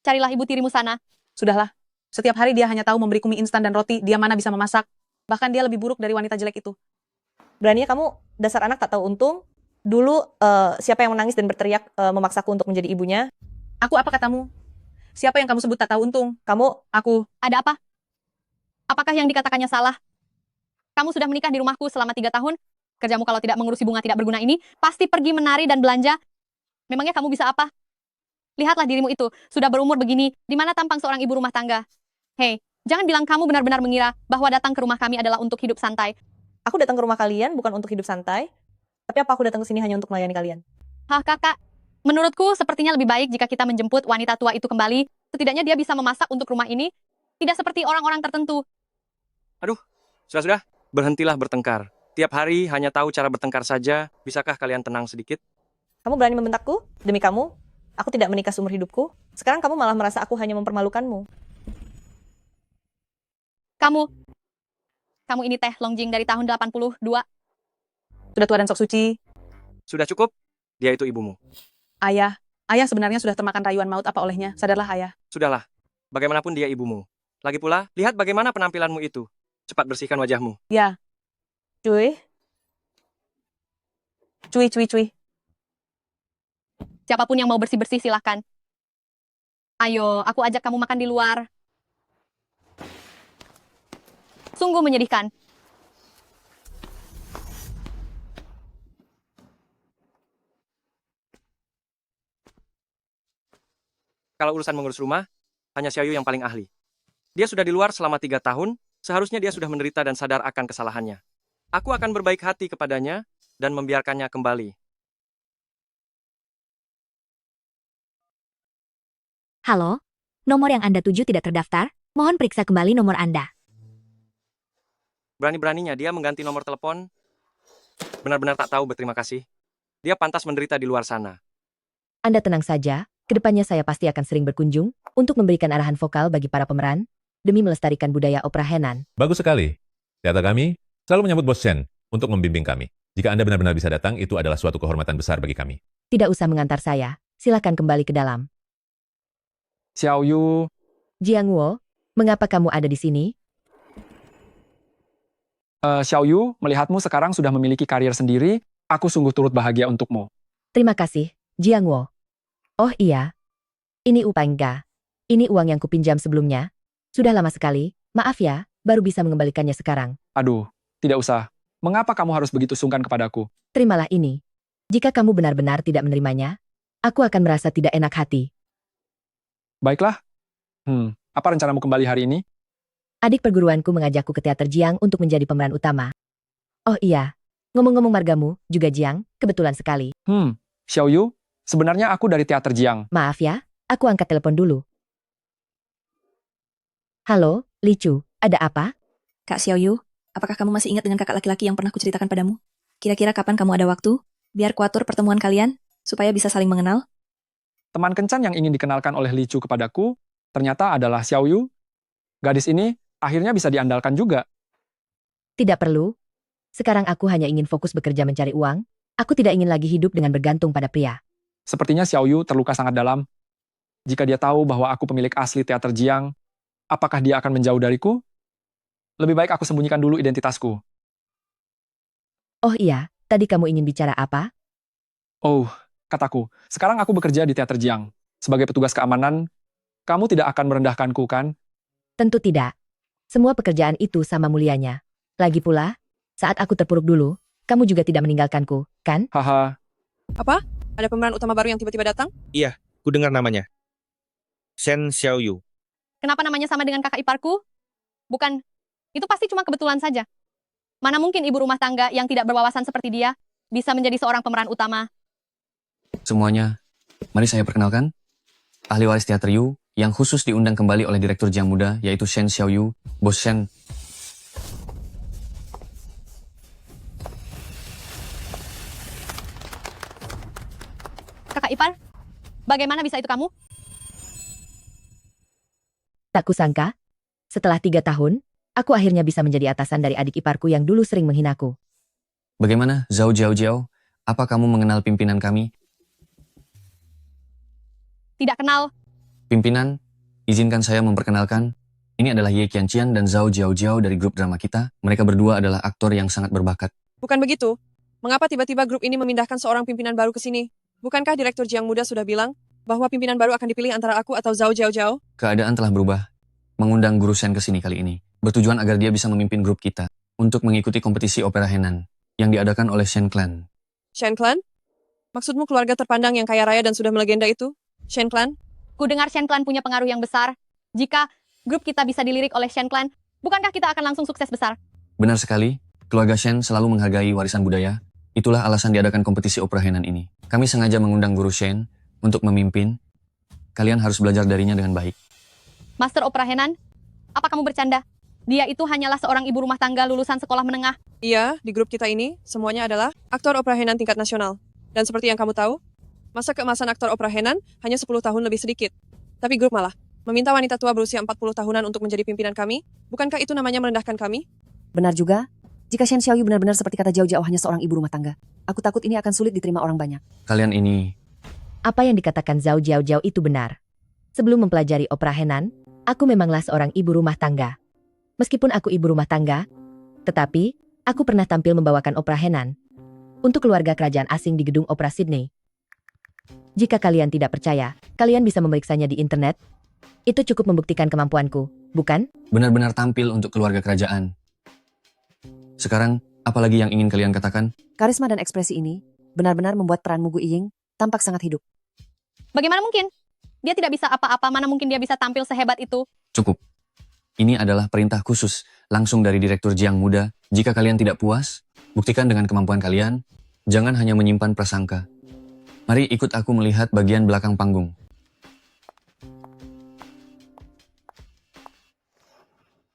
Carilah ibu tirimu sana.
Sudahlah. Setiap hari dia hanya tahu memberiku mie instan dan roti, dia mana bisa memasak. Bahkan dia lebih buruk dari wanita jelek itu.
Beraninya kamu, dasar anak tak tahu untung. Dulu siapa yang menangis dan berteriak memaksaku untuk menjadi ibunya?
Aku apa katamu? Siapa yang kamu sebut tak tahu untung?
Kamu,
Aku.
Ada apa? Apakah yang dikatakannya salah? Kamu sudah menikah di rumahku selama 3 tahun. Kerjamu kalau tidak mengurusi bunga tidak berguna ini, pasti pergi menari dan belanja. Memangnya kamu bisa apa? Lihatlah dirimu itu, sudah berumur begini, di mana tampang seorang ibu rumah tangga. Hei, jangan bilang kamu benar-benar mengira bahwa datang ke rumah kami adalah untuk hidup santai.
aku datang ke rumah kalian bukan untuk hidup santai. Tapi apa aku datang ke sini hanya untuk melayani kalian?
Hah, kakak? Menurutku sepertinya lebih baik jika kita menjemput wanita tua itu kembali. Setidaknya dia bisa memasak untuk rumah ini. Tidak seperti orang-orang tertentu.
Aduh, sudah. Berhentilah bertengkar. Tiap hari hanya tahu cara bertengkar saja. Bisakah kalian tenang sedikit?
Kamu berani membentakku? Demi kamu, aku tidak menikah seumur hidupku. Sekarang kamu malah merasa aku hanya mempermalukanmu.
Kamu ini teh Longjing dari tahun 82.
Sudah tua dan sok suci.
Sudah cukup? Dia itu ibumu.
Ayah sebenarnya sudah termakan rayuan maut apa olehnya. Sadarlah ayah.
Sudahlah. Bagaimanapun dia ibumu. Lagi pula, lihat bagaimana penampilanmu itu. Cepat bersihkan wajahmu.
Ya.
Cuy,
Cuy.
Siapapun yang mau bersih-bersih silahkan. Ayo, aku ajak kamu makan di luar. Sungguh menyedihkan.
Kalau urusan mengurus rumah, hanya Xiaoyu yang paling ahli. Dia sudah di luar selama 3 tahun, seharusnya dia sudah menderita dan sadar akan kesalahannya. Aku akan berbaik hati kepadanya dan membiarkannya kembali.
Halo, nomor yang Anda tuju tidak terdaftar. Mohon periksa kembali nomor Anda.
Berani-beraninya dia mengganti nomor telepon. Benar-benar tak tahu berterima kasih. Dia pantas menderita di luar sana.
Anda tenang saja, kedepannya saya pasti akan sering berkunjung untuk memberikan arahan vokal bagi para pemeran demi melestarikan budaya opera Henan.
Bagus sekali. Teater kami selalu menyambut Bos Shen untuk membimbing kami. Jika Anda benar-benar bisa datang, itu adalah suatu kehormatan besar bagi kami.
Tidak usah mengantar saya, silakan kembali ke dalam.
Xiaoyu,
Jiang Wo, mengapa kamu ada di sini?
Xiaoyu, melihatmu sekarang sudah memiliki karier sendiri, aku sungguh turut bahagia untukmu.
Terima kasih, Jiang Wo. Oh iya, ini upangga. Ini uang yang kupinjam sebelumnya. Sudah lama sekali, maaf ya, baru bisa mengembalikannya sekarang.
Aduh, tidak usah. Mengapa kamu harus begitu sungkan kepadaku?
Terimalah ini. Jika kamu benar-benar tidak menerimanya, aku akan merasa tidak enak hati.
Baiklah. Apa rencanamu kembali hari ini?
Adik perguruanku mengajakku ke teater Jiang untuk menjadi pemeran utama. Oh iya, ngomong-ngomong margamu, juga Jiang, kebetulan sekali.
Xiaoyu, sebenarnya aku dari teater Jiang.
Maaf ya, aku angkat telepon dulu. Halo, Licu, ada apa?
Kak Xiaoyu, apakah kamu masih ingat dengan kakak laki-laki yang pernah kuceritakan padamu? Kira-kira kapan kamu ada waktu? Biar kuatur pertemuan kalian, supaya bisa saling mengenal.
Teman kencan yang ingin dikenalkan oleh Licu kepadaku, ternyata adalah Xiaoyu. Gadis ini akhirnya bisa diandalkan juga.
Tidak perlu. Sekarang aku hanya ingin fokus bekerja mencari uang. Aku tidak ingin lagi hidup dengan bergantung pada pria.
Sepertinya Xiaoyu terluka sangat dalam. Jika dia tahu bahwa aku pemilik asli teater Jiang, apakah dia akan menjauh dariku? Lebih baik aku sembunyikan dulu identitasku.
Oh iya, tadi kamu ingin bicara apa?
Oh, kataku, sekarang aku bekerja di teater Jiang. Sebagai petugas keamanan, kamu tidak akan merendahkanku, kan?
Tentu tidak. Semua pekerjaan itu sama mulianya. Lagi pula, saat aku terpuruk dulu, kamu juga tidak meninggalkanku, kan?
Haha.
Apa? Ada pemeran utama baru yang tiba-tiba datang?
Iya, ku dengar namanya. Shen Xiaoyu.
Kenapa namanya sama dengan kakak iparku? Bukan, itu pasti cuma kebetulan saja. Mana mungkin ibu rumah tangga yang tidak berwawasan seperti dia bisa menjadi seorang pemeran utama?
Semuanya, mari saya perkenalkan. Ahli waris teater Yu yang khusus diundang kembali oleh Direktur Jiang Muda, yaitu Shen Xiaoyu, Bos Shen.
Kakak ipar, bagaimana bisa itu kamu?
Tak kusangka, setelah 3 tahun, aku akhirnya bisa menjadi atasan dari adik iparku yang dulu sering menghinaku.
Bagaimana, Zhao Jiao? Apa kamu mengenal pimpinan kami?
Tidak kenal.
Pimpinan, izinkan saya memperkenalkan. Ini adalah Ye Qianqian dan Zhao Jiao dari grup drama kita. Mereka berdua adalah aktor yang sangat berbakat.
Bukan begitu. Mengapa tiba-tiba grup ini memindahkan seorang pimpinan baru ke sini? Bukankah Direktur Jiang Muda sudah bilang bahwa pimpinan baru akan dipilih antara aku atau Zhao Jiao?
Keadaan telah berubah. Mengundang Guru Shen ke sini kali ini. Bertujuan agar dia bisa memimpin grup kita untuk mengikuti kompetisi opera Henan yang diadakan oleh Shen Clan.
Shen Clan? Maksudmu keluarga terpandang yang kaya raya dan sudah melegenda itu? Shen Clan?
Ku dengar Shen Clan punya pengaruh yang besar. Jika grup kita bisa dilirik oleh Shen Clan, bukankah kita akan langsung sukses besar?
Benar sekali. Keluarga Shen selalu menghargai warisan budaya. Itulah alasan diadakan kompetisi opera Henan ini. Kami sengaja mengundang Guru Shen untuk memimpin. Kalian harus belajar darinya dengan baik.
Master Opera Henan, apa kamu bercanda? Dia itu hanyalah seorang ibu rumah tangga lulusan sekolah menengah.
Iya, di grup kita ini, semuanya adalah aktor opera Henan tingkat nasional. Dan seperti yang kamu tahu, masa keemasan aktor opera Henan hanya 10 tahun lebih sedikit. Tapi grup malah meminta wanita tua berusia 40 tahunan untuk menjadi pimpinan kami. Bukankah itu namanya merendahkan kami?
Benar juga. Jika Shen Xiaoyu benar-benar seperti kata Jiao hanya seorang ibu rumah tangga, aku takut ini akan sulit diterima orang banyak.
Kalian ini...
Apa yang dikatakan Zhao Jiao itu benar. Sebelum mempelajari opera Henan, aku memanglah seorang ibu rumah tangga. Meskipun aku ibu rumah tangga, tetapi aku pernah tampil membawakan opera Henan untuk keluarga kerajaan asing di gedung opera Sydney. Jika kalian tidak percaya, kalian bisa memeriksanya di internet. Itu cukup membuktikan kemampuanku, bukan?
Benar-benar tampil untuk keluarga kerajaan. Sekarang, apalagi yang ingin kalian katakan?
Karisma dan ekspresi ini benar-benar membuat peranmu Gu Iying tampak sangat hidup.
Bagaimana mungkin? Dia tidak bisa apa-apa, mana mungkin dia bisa tampil sehebat itu?
Cukup. Ini adalah perintah khusus, langsung dari Direktur Jiang Muda. Jika kalian tidak puas, buktikan dengan kemampuan kalian. Jangan hanya menyimpan prasangka. Mari ikut aku melihat bagian belakang panggung.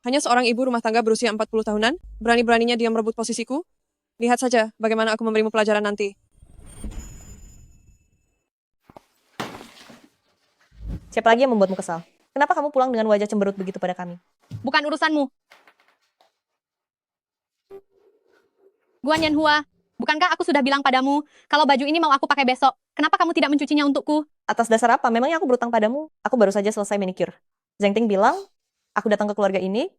Hanya seorang ibu rumah tangga berusia 40 tahunan, berani-beraninya dia merebut posisiku. Lihat saja bagaimana aku memberimu pelajaran nanti.
Siapa lagi yang membuatmu kesal? Kenapa kamu pulang dengan wajah cemberut begitu pada kami?
Bukan urusanmu. Guan Yanhua, bukankah aku sudah bilang padamu, kalau baju ini mau aku pakai besok, kenapa kamu tidak mencucinya untukku?
Atas dasar apa? Memangnya aku berutang padamu? Aku baru saja selesai manicure. Zheng Ting bilang, aku datang ke keluarga ini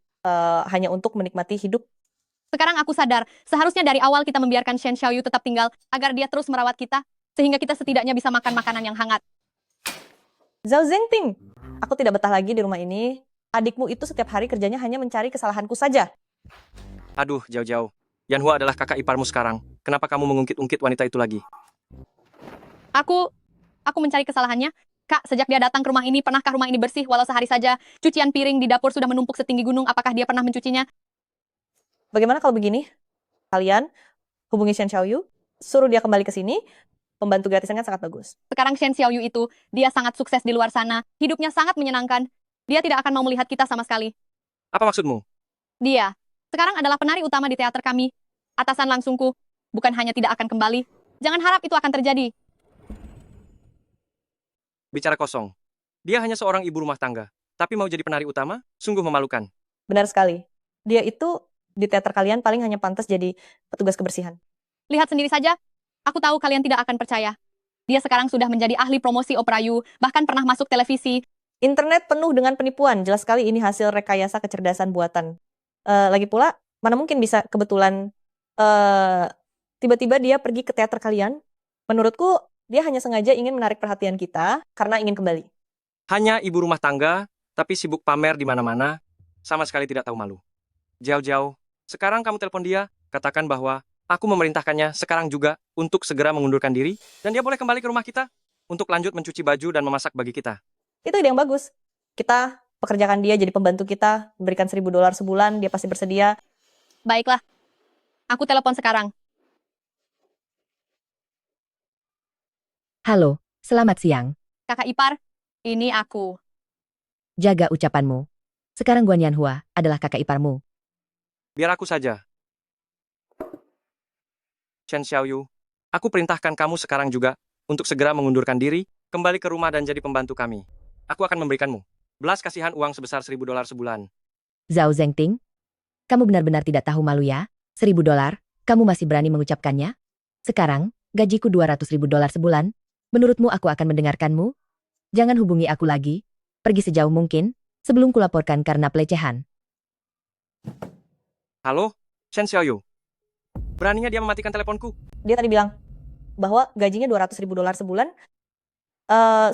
hanya untuk menikmati hidup.
Sekarang aku sadar, seharusnya dari awal kita membiarkan Shen Xiaoyu tetap tinggal, agar dia terus merawat kita, sehingga kita setidaknya bisa makan makanan yang hangat.
Zhao Zhengting, aku tidak betah lagi di rumah ini. Adikmu itu setiap hari kerjanya hanya mencari kesalahanku saja.
Aduh, Jauh-Jauh. Yanhua adalah kakak iparmu sekarang. Kenapa kamu mengungkit-ungkit wanita itu lagi?
Aku mencari kesalahannya. Kak, sejak dia datang ke rumah ini, pernahkah rumah ini bersih walau sehari saja? Cucian piring di dapur sudah menumpuk setinggi gunung, apakah dia pernah mencucinya?
Bagaimana kalau begini? Kalian hubungi Shen Xiaoyu, suruh dia kembali ke sini, pembantu gratisan kan sangat bagus.
Sekarang Shen Xiaoyu itu, dia sangat sukses di luar sana, hidupnya sangat menyenangkan. Dia tidak akan mau melihat kita sama sekali.
Apa maksudmu?
Dia, sekarang adalah penari utama di teater kami. Atasan langsungku, bukan hanya tidak akan kembali. Jangan harap itu akan terjadi.
Bicara kosong. Dia hanya seorang ibu rumah tangga, tapi mau jadi penari utama? Sungguh memalukan.
Benar sekali. Dia itu di teater kalian paling hanya pantas jadi petugas kebersihan.
Lihat sendiri saja. Aku tahu kalian tidak akan percaya. Dia sekarang sudah menjadi ahli promosi opera Yu, bahkan pernah masuk televisi.
Internet penuh dengan penipuan. Jelas sekali ini hasil rekayasa kecerdasan buatan. Lagi pula, mana mungkin bisa kebetulan tiba-tiba dia pergi ke teater kalian. Menurutku, dia hanya sengaja ingin menarik perhatian kita karena ingin kembali.
Hanya ibu rumah tangga, tapi sibuk pamer di mana-mana, sama sekali tidak tahu malu. Jauh-jauh, sekarang kamu telepon dia, katakan bahwa aku memerintahkannya sekarang juga untuk segera mengundurkan diri, dan dia boleh kembali ke rumah kita untuk lanjut mencuci baju dan memasak bagi kita.
Itu ide yang bagus. Kita pekerjakan dia jadi pembantu kita, berikan $1.000 sebulan, dia pasti bersedia.
Baiklah, aku telepon sekarang.
Halo, selamat siang.
Kakak ipar, ini aku.
Jaga ucapanmu. Sekarang Guan Yanhua adalah kakak iparmu.
Biar aku saja. Shen Xiaoyu, aku perintahkan kamu sekarang juga untuk segera mengundurkan diri, kembali ke rumah dan jadi pembantu kami. Aku akan memberikanmu belas kasihan uang sebesar $1.000 sebulan.
Zhao Zhengting, kamu benar-benar tidak tahu malu ya? $1.000, kamu masih berani mengucapkannya? Sekarang, gajiku $200.000 sebulan. Menurutmu aku akan mendengarkanmu? Jangan hubungi aku lagi. Pergi sejauh mungkin, sebelum kulaporkan karena pelecehan.
Halo, Shen Xiaoyu. Beraninya dia mematikan teleponku.
Dia tadi bilang bahwa gajinya $200.000 sebulan.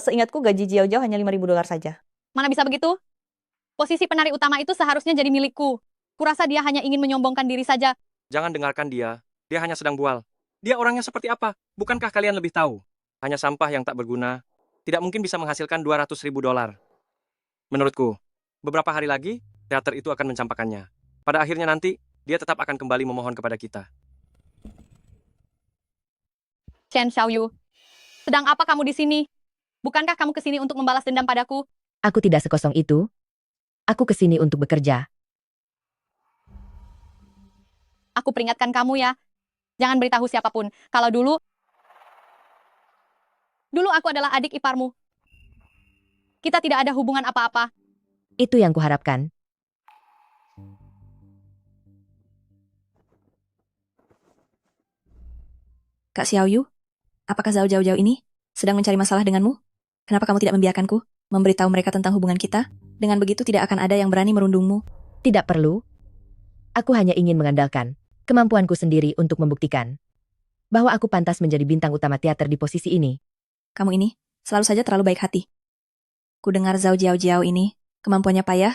Seingatku gaji Jiao hanya $5.000 saja.
Mana bisa begitu? Posisi penari utama itu seharusnya jadi milikku. Kurasa dia hanya ingin menyombongkan diri saja.
Jangan dengarkan dia. Dia hanya sedang bual. Dia orangnya seperti apa? Bukankah kalian lebih tahu? Hanya sampah yang tak berguna. Tidak mungkin bisa menghasilkan $200.000. Menurutku, beberapa hari lagi, teater itu akan mencampakkannya. Pada akhirnya nanti, dia tetap akan kembali memohon kepada kita.
Shen Xiaoyu, sedang apa kamu di sini? Bukankah kamu ke sini untuk membalas dendam padaku?
Aku tidak sekosong itu. Aku ke sini untuk bekerja.
Aku peringatkan kamu ya. Jangan beritahu siapapun. Kalau dulu aku adalah adik iparmu. Kita tidak ada hubungan apa-apa.
Itu yang kuharapkan.
Kak Xiaoyu, apakah Zhao Jiao ini sedang mencari masalah denganmu? Kenapa kamu tidak membiarkanku memberitahu mereka tentang hubungan kita? Dengan begitu tidak akan ada yang berani merundungmu.
Tidak perlu. Aku hanya ingin mengandalkan kemampuanku sendiri untuk membuktikan bahwa aku pantas menjadi bintang utama teater di posisi ini.
Kamu ini selalu saja terlalu baik hati. Ku dengar Zhao Jiao ini, kemampuannya payah,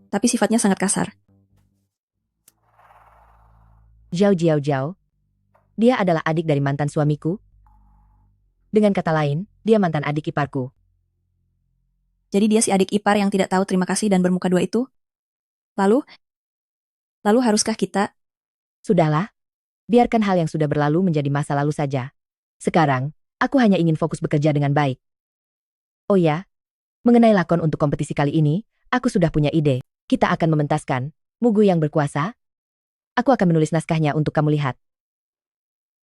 tapi sifatnya sangat kasar.
Zhao Jiao. Dia adalah adik dari mantan suamiku. Dengan kata lain, dia mantan adik iparku.
Jadi dia si adik ipar yang tidak tahu terima kasih dan bermuka dua itu? Lalu haruskah kita?
Sudahlah. Biarkan hal yang sudah berlalu menjadi masa lalu saja. Sekarang, aku hanya ingin fokus bekerja dengan baik. Oh ya, mengenai lakon untuk kompetisi kali ini, aku sudah punya ide. Kita akan mementaskan Mugu yang berkuasa. Aku akan menulis naskahnya untuk kamu lihat.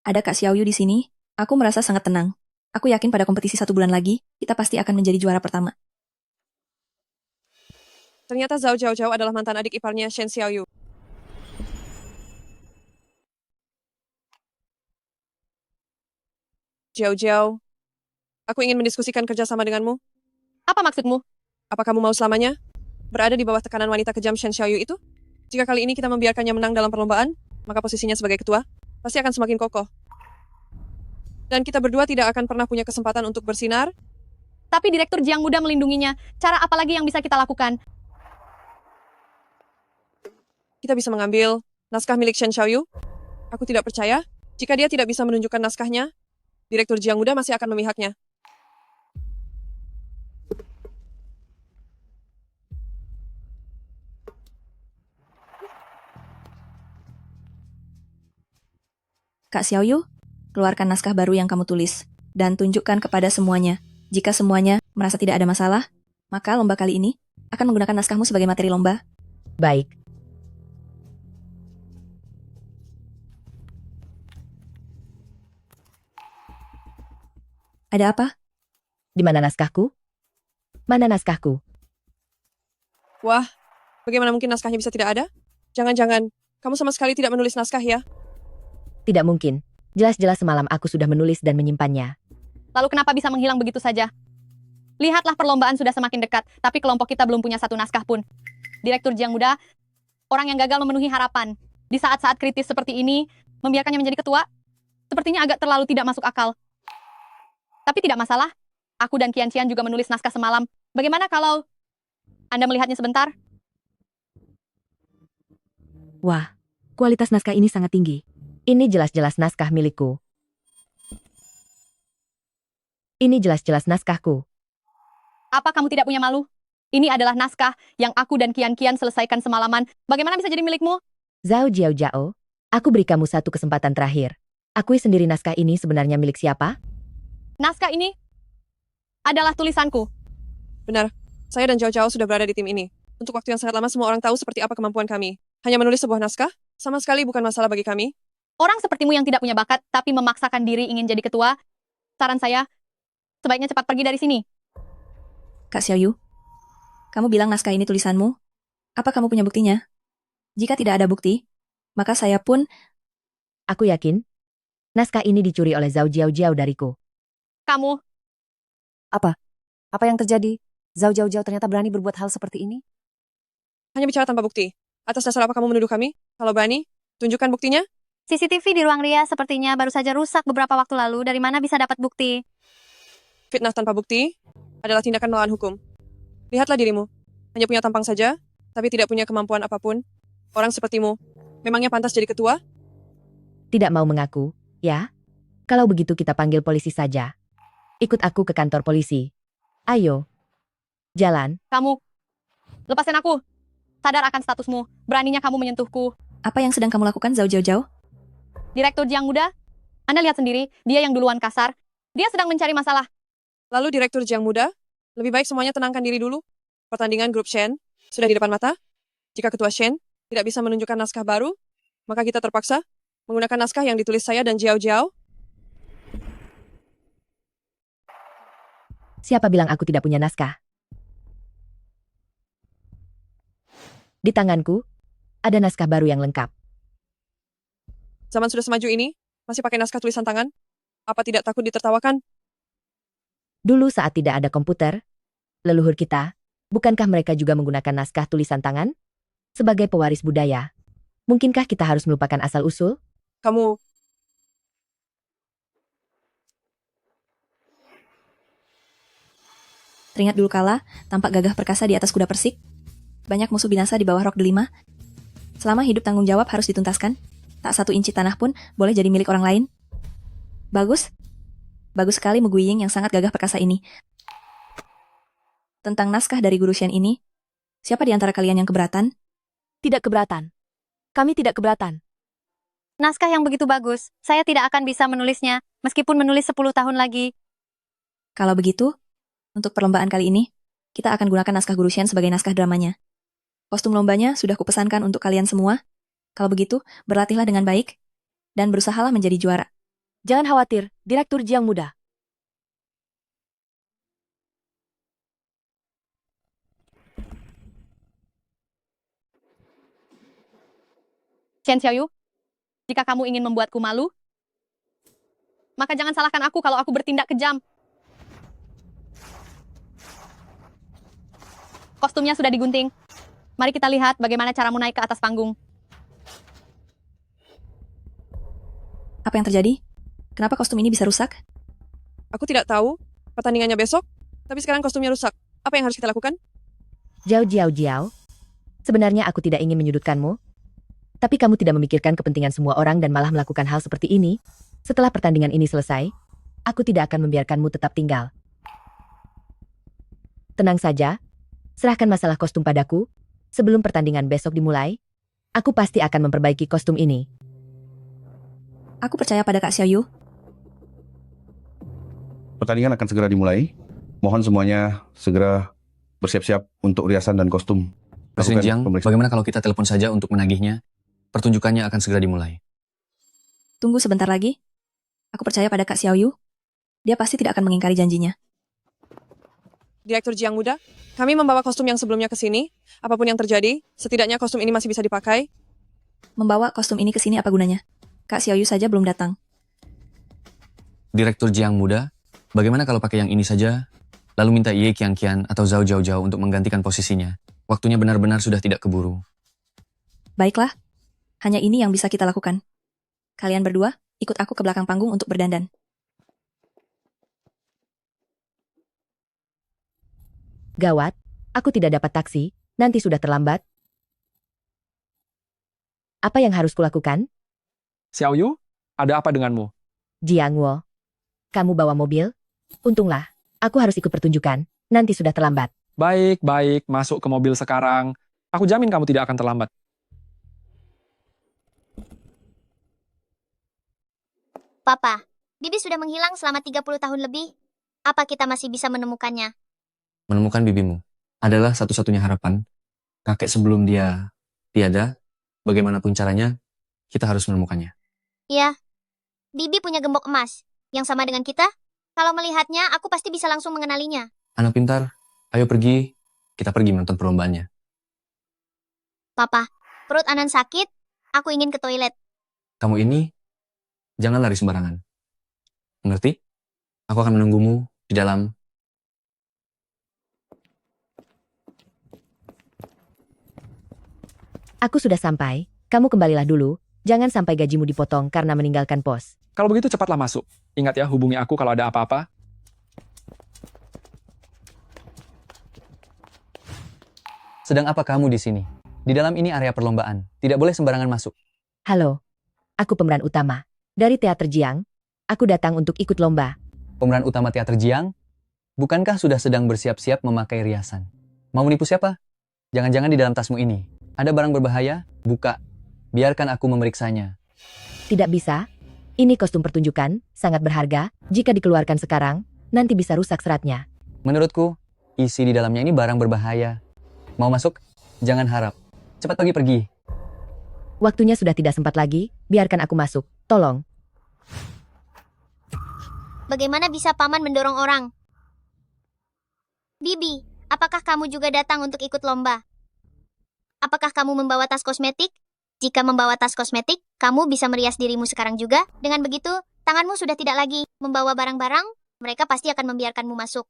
Ada Kak Xiaoyu di sini, aku merasa sangat tenang. Aku yakin pada kompetisi 1 bulan lagi, kita pasti akan menjadi juara pertama.
Ternyata Zhao Jiao adalah mantan adik iparnya Shen Xiaoyu. Jiao, aku ingin mendiskusikan kerjasama denganmu.
Apa maksudmu?
Apa kamu mau selamanya berada di bawah tekanan wanita kejam Shen Xiaoyu itu? Jika kali ini kita membiarkannya menang dalam perlombaan, maka posisinya sebagai ketua pasti akan semakin kokoh. Dan kita berdua tidak akan pernah punya kesempatan untuk bersinar.
Tapi Direktur Jiang Muda melindunginya. Cara apa lagi yang bisa kita lakukan?
Kita bisa mengambil naskah milik Shen Xiaoyu. Aku tidak percaya jika dia tidak bisa menunjukkan naskahnya, Direktur Jiang Muda masih akan memihaknya.
Kak Xiaoyu, keluarkan naskah baru yang kamu tulis, dan tunjukkan kepada semuanya. Jika semuanya merasa tidak ada masalah, maka lomba kali ini akan menggunakan naskahmu sebagai materi lomba.
Baik.
Ada apa?
Di mana naskahku? Mana naskahku?
Wah, bagaimana mungkin naskahnya bisa tidak ada? Jangan-jangan kamu sama sekali tidak menulis naskah ya?
Tidak mungkin. Jelas-jelas semalam aku sudah menulis dan menyimpannya.
Lalu kenapa bisa menghilang begitu saja? Lihatlah perlombaan sudah semakin dekat, tapi kelompok kita belum punya satu naskah pun. Direktur Jiang Muda, orang yang gagal memenuhi harapan. Di saat-saat kritis seperti ini, membiarkannya menjadi ketua, sepertinya agak terlalu tidak masuk akal. Tapi tidak masalah, aku dan Qian Qian juga menulis naskah semalam. Bagaimana kalau Anda melihatnya sebentar?
Wah, kualitas naskah ini sangat tinggi. Ini jelas-jelas naskah milikku. Ini jelas-jelas naskahku.
Apa kamu tidak punya malu? Ini adalah naskah yang aku dan Qian Qian selesaikan semalaman. Bagaimana bisa jadi milikmu?
Zhao Jiao, aku beri kamu satu kesempatan terakhir. Akui sendiri naskah ini sebenarnya milik siapa?
Naskah ini adalah tulisanku.
Benar, saya dan Jiao sudah berada di tim ini. Untuk waktu yang sangat lama semua orang tahu seperti apa kemampuan kami. Hanya menulis sebuah naskah, sama sekali bukan masalah bagi kami.
Orang sepertimu yang tidak punya bakat, tapi memaksakan diri ingin jadi ketua, saran saya, sebaiknya cepat pergi dari sini.
Kak Xiaoyu, kamu bilang naskah ini tulisanmu. Apa kamu punya buktinya? Jika tidak ada bukti, maka saya pun...
Aku yakin, naskah ini dicuri oleh Zhao Jiao dariku.
Kamu...
Apa? Apa yang terjadi? Zhao ternyata berani berbuat hal seperti ini?
Hanya bicara tanpa bukti. Atas dasar apa kamu menuduh kami? Kalau berani, tunjukkan buktinya.
CCTV di ruang Ria sepertinya baru saja rusak beberapa waktu lalu. Dari mana bisa dapat bukti?
Fitnah tanpa bukti adalah tindakan melawan hukum. Lihatlah dirimu. Hanya punya tampang saja, tapi tidak punya kemampuan apapun. Orang sepertimu, memangnya pantas jadi ketua?
Tidak mau mengaku, ya? Kalau begitu kita panggil polisi saja. Ikut aku ke kantor polisi. Ayo. Jalan.
Kamu. Lepasin aku. Sadar akan statusmu. Beraninya kamu menyentuhku.
Apa yang sedang kamu lakukan, Zhao Jiao?
Direktur Jiang Muda, Anda lihat sendiri, dia yang duluan kasar. Dia sedang mencari masalah.
Lalu Direktur Jiang Muda, lebih baik semuanya tenangkan diri dulu. Pertandingan grup Shen sudah di depan mata. Jika ketua Shen tidak bisa menunjukkan naskah baru, maka kita terpaksa menggunakan naskah yang ditulis saya dan Jiao.
Siapa bilang aku tidak punya naskah? Di tanganku, ada naskah baru yang lengkap.
Zaman sudah semaju ini, masih pakai naskah tulisan tangan? Apa tidak takut ditertawakan?
Dulu saat tidak ada komputer, leluhur kita, bukankah mereka juga menggunakan naskah tulisan tangan? Sebagai pewaris budaya, mungkinkah kita harus melupakan asal-usul?
Kamu...
Teringat dulu kala, tampak gagah perkasa di atas kuda persik. Banyak musuh binasa di bawah rok delima. Selama hidup tanggung jawab harus dituntaskan. Tak satu inci tanah pun boleh jadi milik orang lain. Bagus. Bagus sekali Muguying yang sangat gagah perkasa ini. Tentang naskah dari Guru Shen ini, siapa di antara kalian yang keberatan?
Tidak keberatan. Kami tidak keberatan.
Naskah yang begitu bagus, saya tidak akan bisa menulisnya, meskipun menulis 10 tahun lagi.
Kalau begitu, untuk perlombaan kali ini, kita akan gunakan naskah Guru Shen sebagai naskah dramanya. Kostum lombanya sudah kupesankan untuk kalian semua. Kalau begitu, berlatihlah dengan baik, dan berusahalah menjadi juara.
Jangan khawatir, Direktur Jiang Muda. Chen Xiaoyu, jika kamu ingin membuatku malu, maka jangan salahkan aku kalau aku bertindak kejam. Kostumnya sudah digunting. Mari kita lihat bagaimana caramu naik ke atas panggung.
Apa yang terjadi? Kenapa kostum ini bisa rusak?
Aku tidak tahu. Pertandingannya besok, tapi sekarang kostumnya rusak. Apa yang harus kita lakukan?
Jiao. Sebenarnya aku tidak ingin menyudutkanmu. Tapi kamu tidak memikirkan kepentingan semua orang dan malah melakukan hal seperti ini. Setelah pertandingan ini selesai, aku tidak akan membiarkanmu tetap tinggal. Tenang saja. Serahkan masalah kostum padaku. Sebelum pertandingan besok dimulai, aku pasti akan memperbaiki kostum ini.
Aku percaya pada Kak Xiaoyu.
Pertandingan akan segera dimulai. Mohon semuanya segera bersiap-siap untuk riasan dan kostum.
Presiden Jiang, bagaimana kalau kita telepon saja untuk menagihnya? Pertunjukannya akan segera dimulai.
Tunggu sebentar lagi. Aku percaya pada Kak Xiaoyu. Dia pasti tidak akan mengingkari janjinya.
Direktur Jiang Muda, kami membawa kostum yang sebelumnya ke sini. Apapun yang terjadi, setidaknya kostum ini masih bisa dipakai.
Membawa kostum ini ke sini apa gunanya? Kak Xiaoyu saja belum datang.
Direktur Jiang Muda, bagaimana kalau pakai yang ini saja, lalu minta Ye Qianqian atau Zhao Jiao untuk menggantikan posisinya? Waktunya benar-benar sudah tidak keburu.
Baiklah. Hanya ini yang bisa kita lakukan. Kalian berdua, ikut aku ke belakang panggung untuk berdandan.
Gawat, aku tidak dapat taksi, nanti sudah terlambat. Apa yang harus kulakukan?
Xiaoyu, ada apa denganmu?
Jiang Wo, kamu bawa mobil? Untunglah, aku harus ikut pertunjukan, nanti sudah terlambat.
Baik, masuk ke mobil sekarang. Aku jamin kamu tidak akan terlambat.
Papa, Bibi sudah menghilang selama 30 tahun lebih. Apa kita masih bisa menemukannya?
Menemukan bibimu adalah satu-satunya harapan. Kakek sebelum dia tiada, bagaimanapun caranya, kita harus menemukannya.
Iya. Bibi punya gembok emas, yang sama dengan kita. Kalau melihatnya, aku pasti bisa langsung mengenalinya.
Anak pintar, ayo pergi, kita pergi menonton perlombaannya.
Papa, perut Anan sakit, aku ingin ke toilet.
Kamu ini, jangan lari sembarangan. Mengerti? Aku akan menunggumu di dalam.
Aku sudah sampai, kamu kembalilah dulu, jangan sampai gajimu dipotong karena meninggalkan pos.
Kalau begitu cepatlah masuk. Ingat ya, hubungi aku kalau ada apa-apa.
Sedang apa kamu di sini? Di dalam ini area perlombaan, tidak boleh sembarangan masuk.
Halo, aku pemeran utama. Dari Teater Jiang, aku datang untuk ikut lomba.
Pemeran utama Teater Jiang? Bukankah sudah sedang bersiap-siap memakai riasan? Mau menipu siapa? Jangan-jangan di dalam tasmu ini ada barang berbahaya? Buka. Biarkan aku memeriksanya.
Tidak bisa. Ini kostum pertunjukan, sangat berharga. Jika dikeluarkan sekarang, nanti bisa rusak seratnya.
Menurutku, isi di dalamnya ini barang berbahaya. Mau masuk? Jangan harap. Cepat pergi.
Waktunya sudah tidak sempat lagi, biarkan aku masuk. Tolong.
Bagaimana bisa Paman mendorong orang? Bibi, apakah kamu juga datang untuk ikut lomba? Apakah kamu membawa tas kosmetik? Jika membawa tas kosmetik, kamu bisa merias dirimu sekarang juga. Dengan begitu, tanganmu sudah tidak lagi membawa barang-barang, mereka pasti akan membiarkanmu masuk.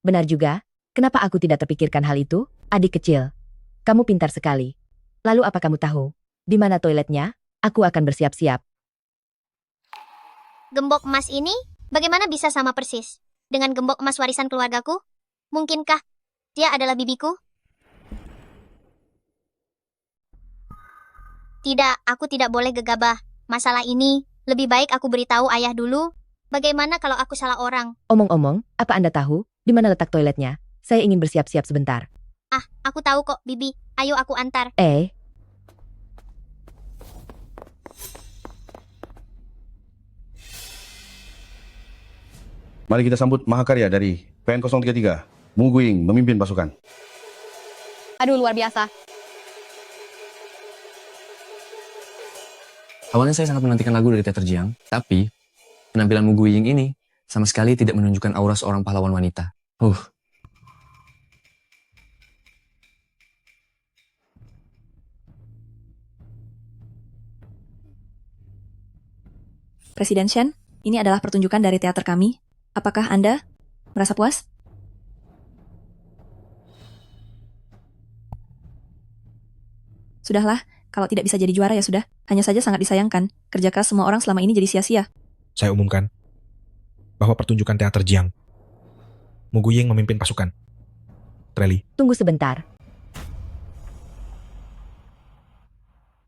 Benar juga. Kenapa aku tidak terpikirkan hal itu? Adik kecil, kamu pintar sekali. Lalu apa kamu tahu? Di mana toiletnya? Aku akan bersiap-siap.
Gembok emas ini, bagaimana bisa sama persis dengan gembok emas warisan keluargaku? Mungkinkah dia adalah bibiku? Tidak, aku tidak boleh gegabah. Masalah ini, lebih baik aku beritahu ayah dulu. Bagaimana kalau aku salah orang?
Omong-omong, apa Anda tahu di mana letak toiletnya? Saya ingin bersiap-siap sebentar.
Ah, aku tahu kok, Bibi. Ayo aku antar.
Mari kita sambut Mahakarya dari PN033, Mu Guiying memimpin pasukan.
Aduh, luar biasa.
Awalnya saya sangat menantikan lagu dari Teater Jiang, tapi penampilan Mu Guiying ini sama sekali tidak menunjukkan aura seorang pahlawan wanita.
Presiden Shen, ini adalah pertunjukan dari teater kami. Apakah Anda merasa puas? Sudahlah, kalau tidak bisa jadi juara ya sudah. Hanya saja sangat disayangkan, kerja keras semua orang selama ini jadi sia-sia.
Saya umumkan bahwa pertunjukan teater Jiang, Mu Guiying memimpin pasukan. Treli.
Tunggu sebentar.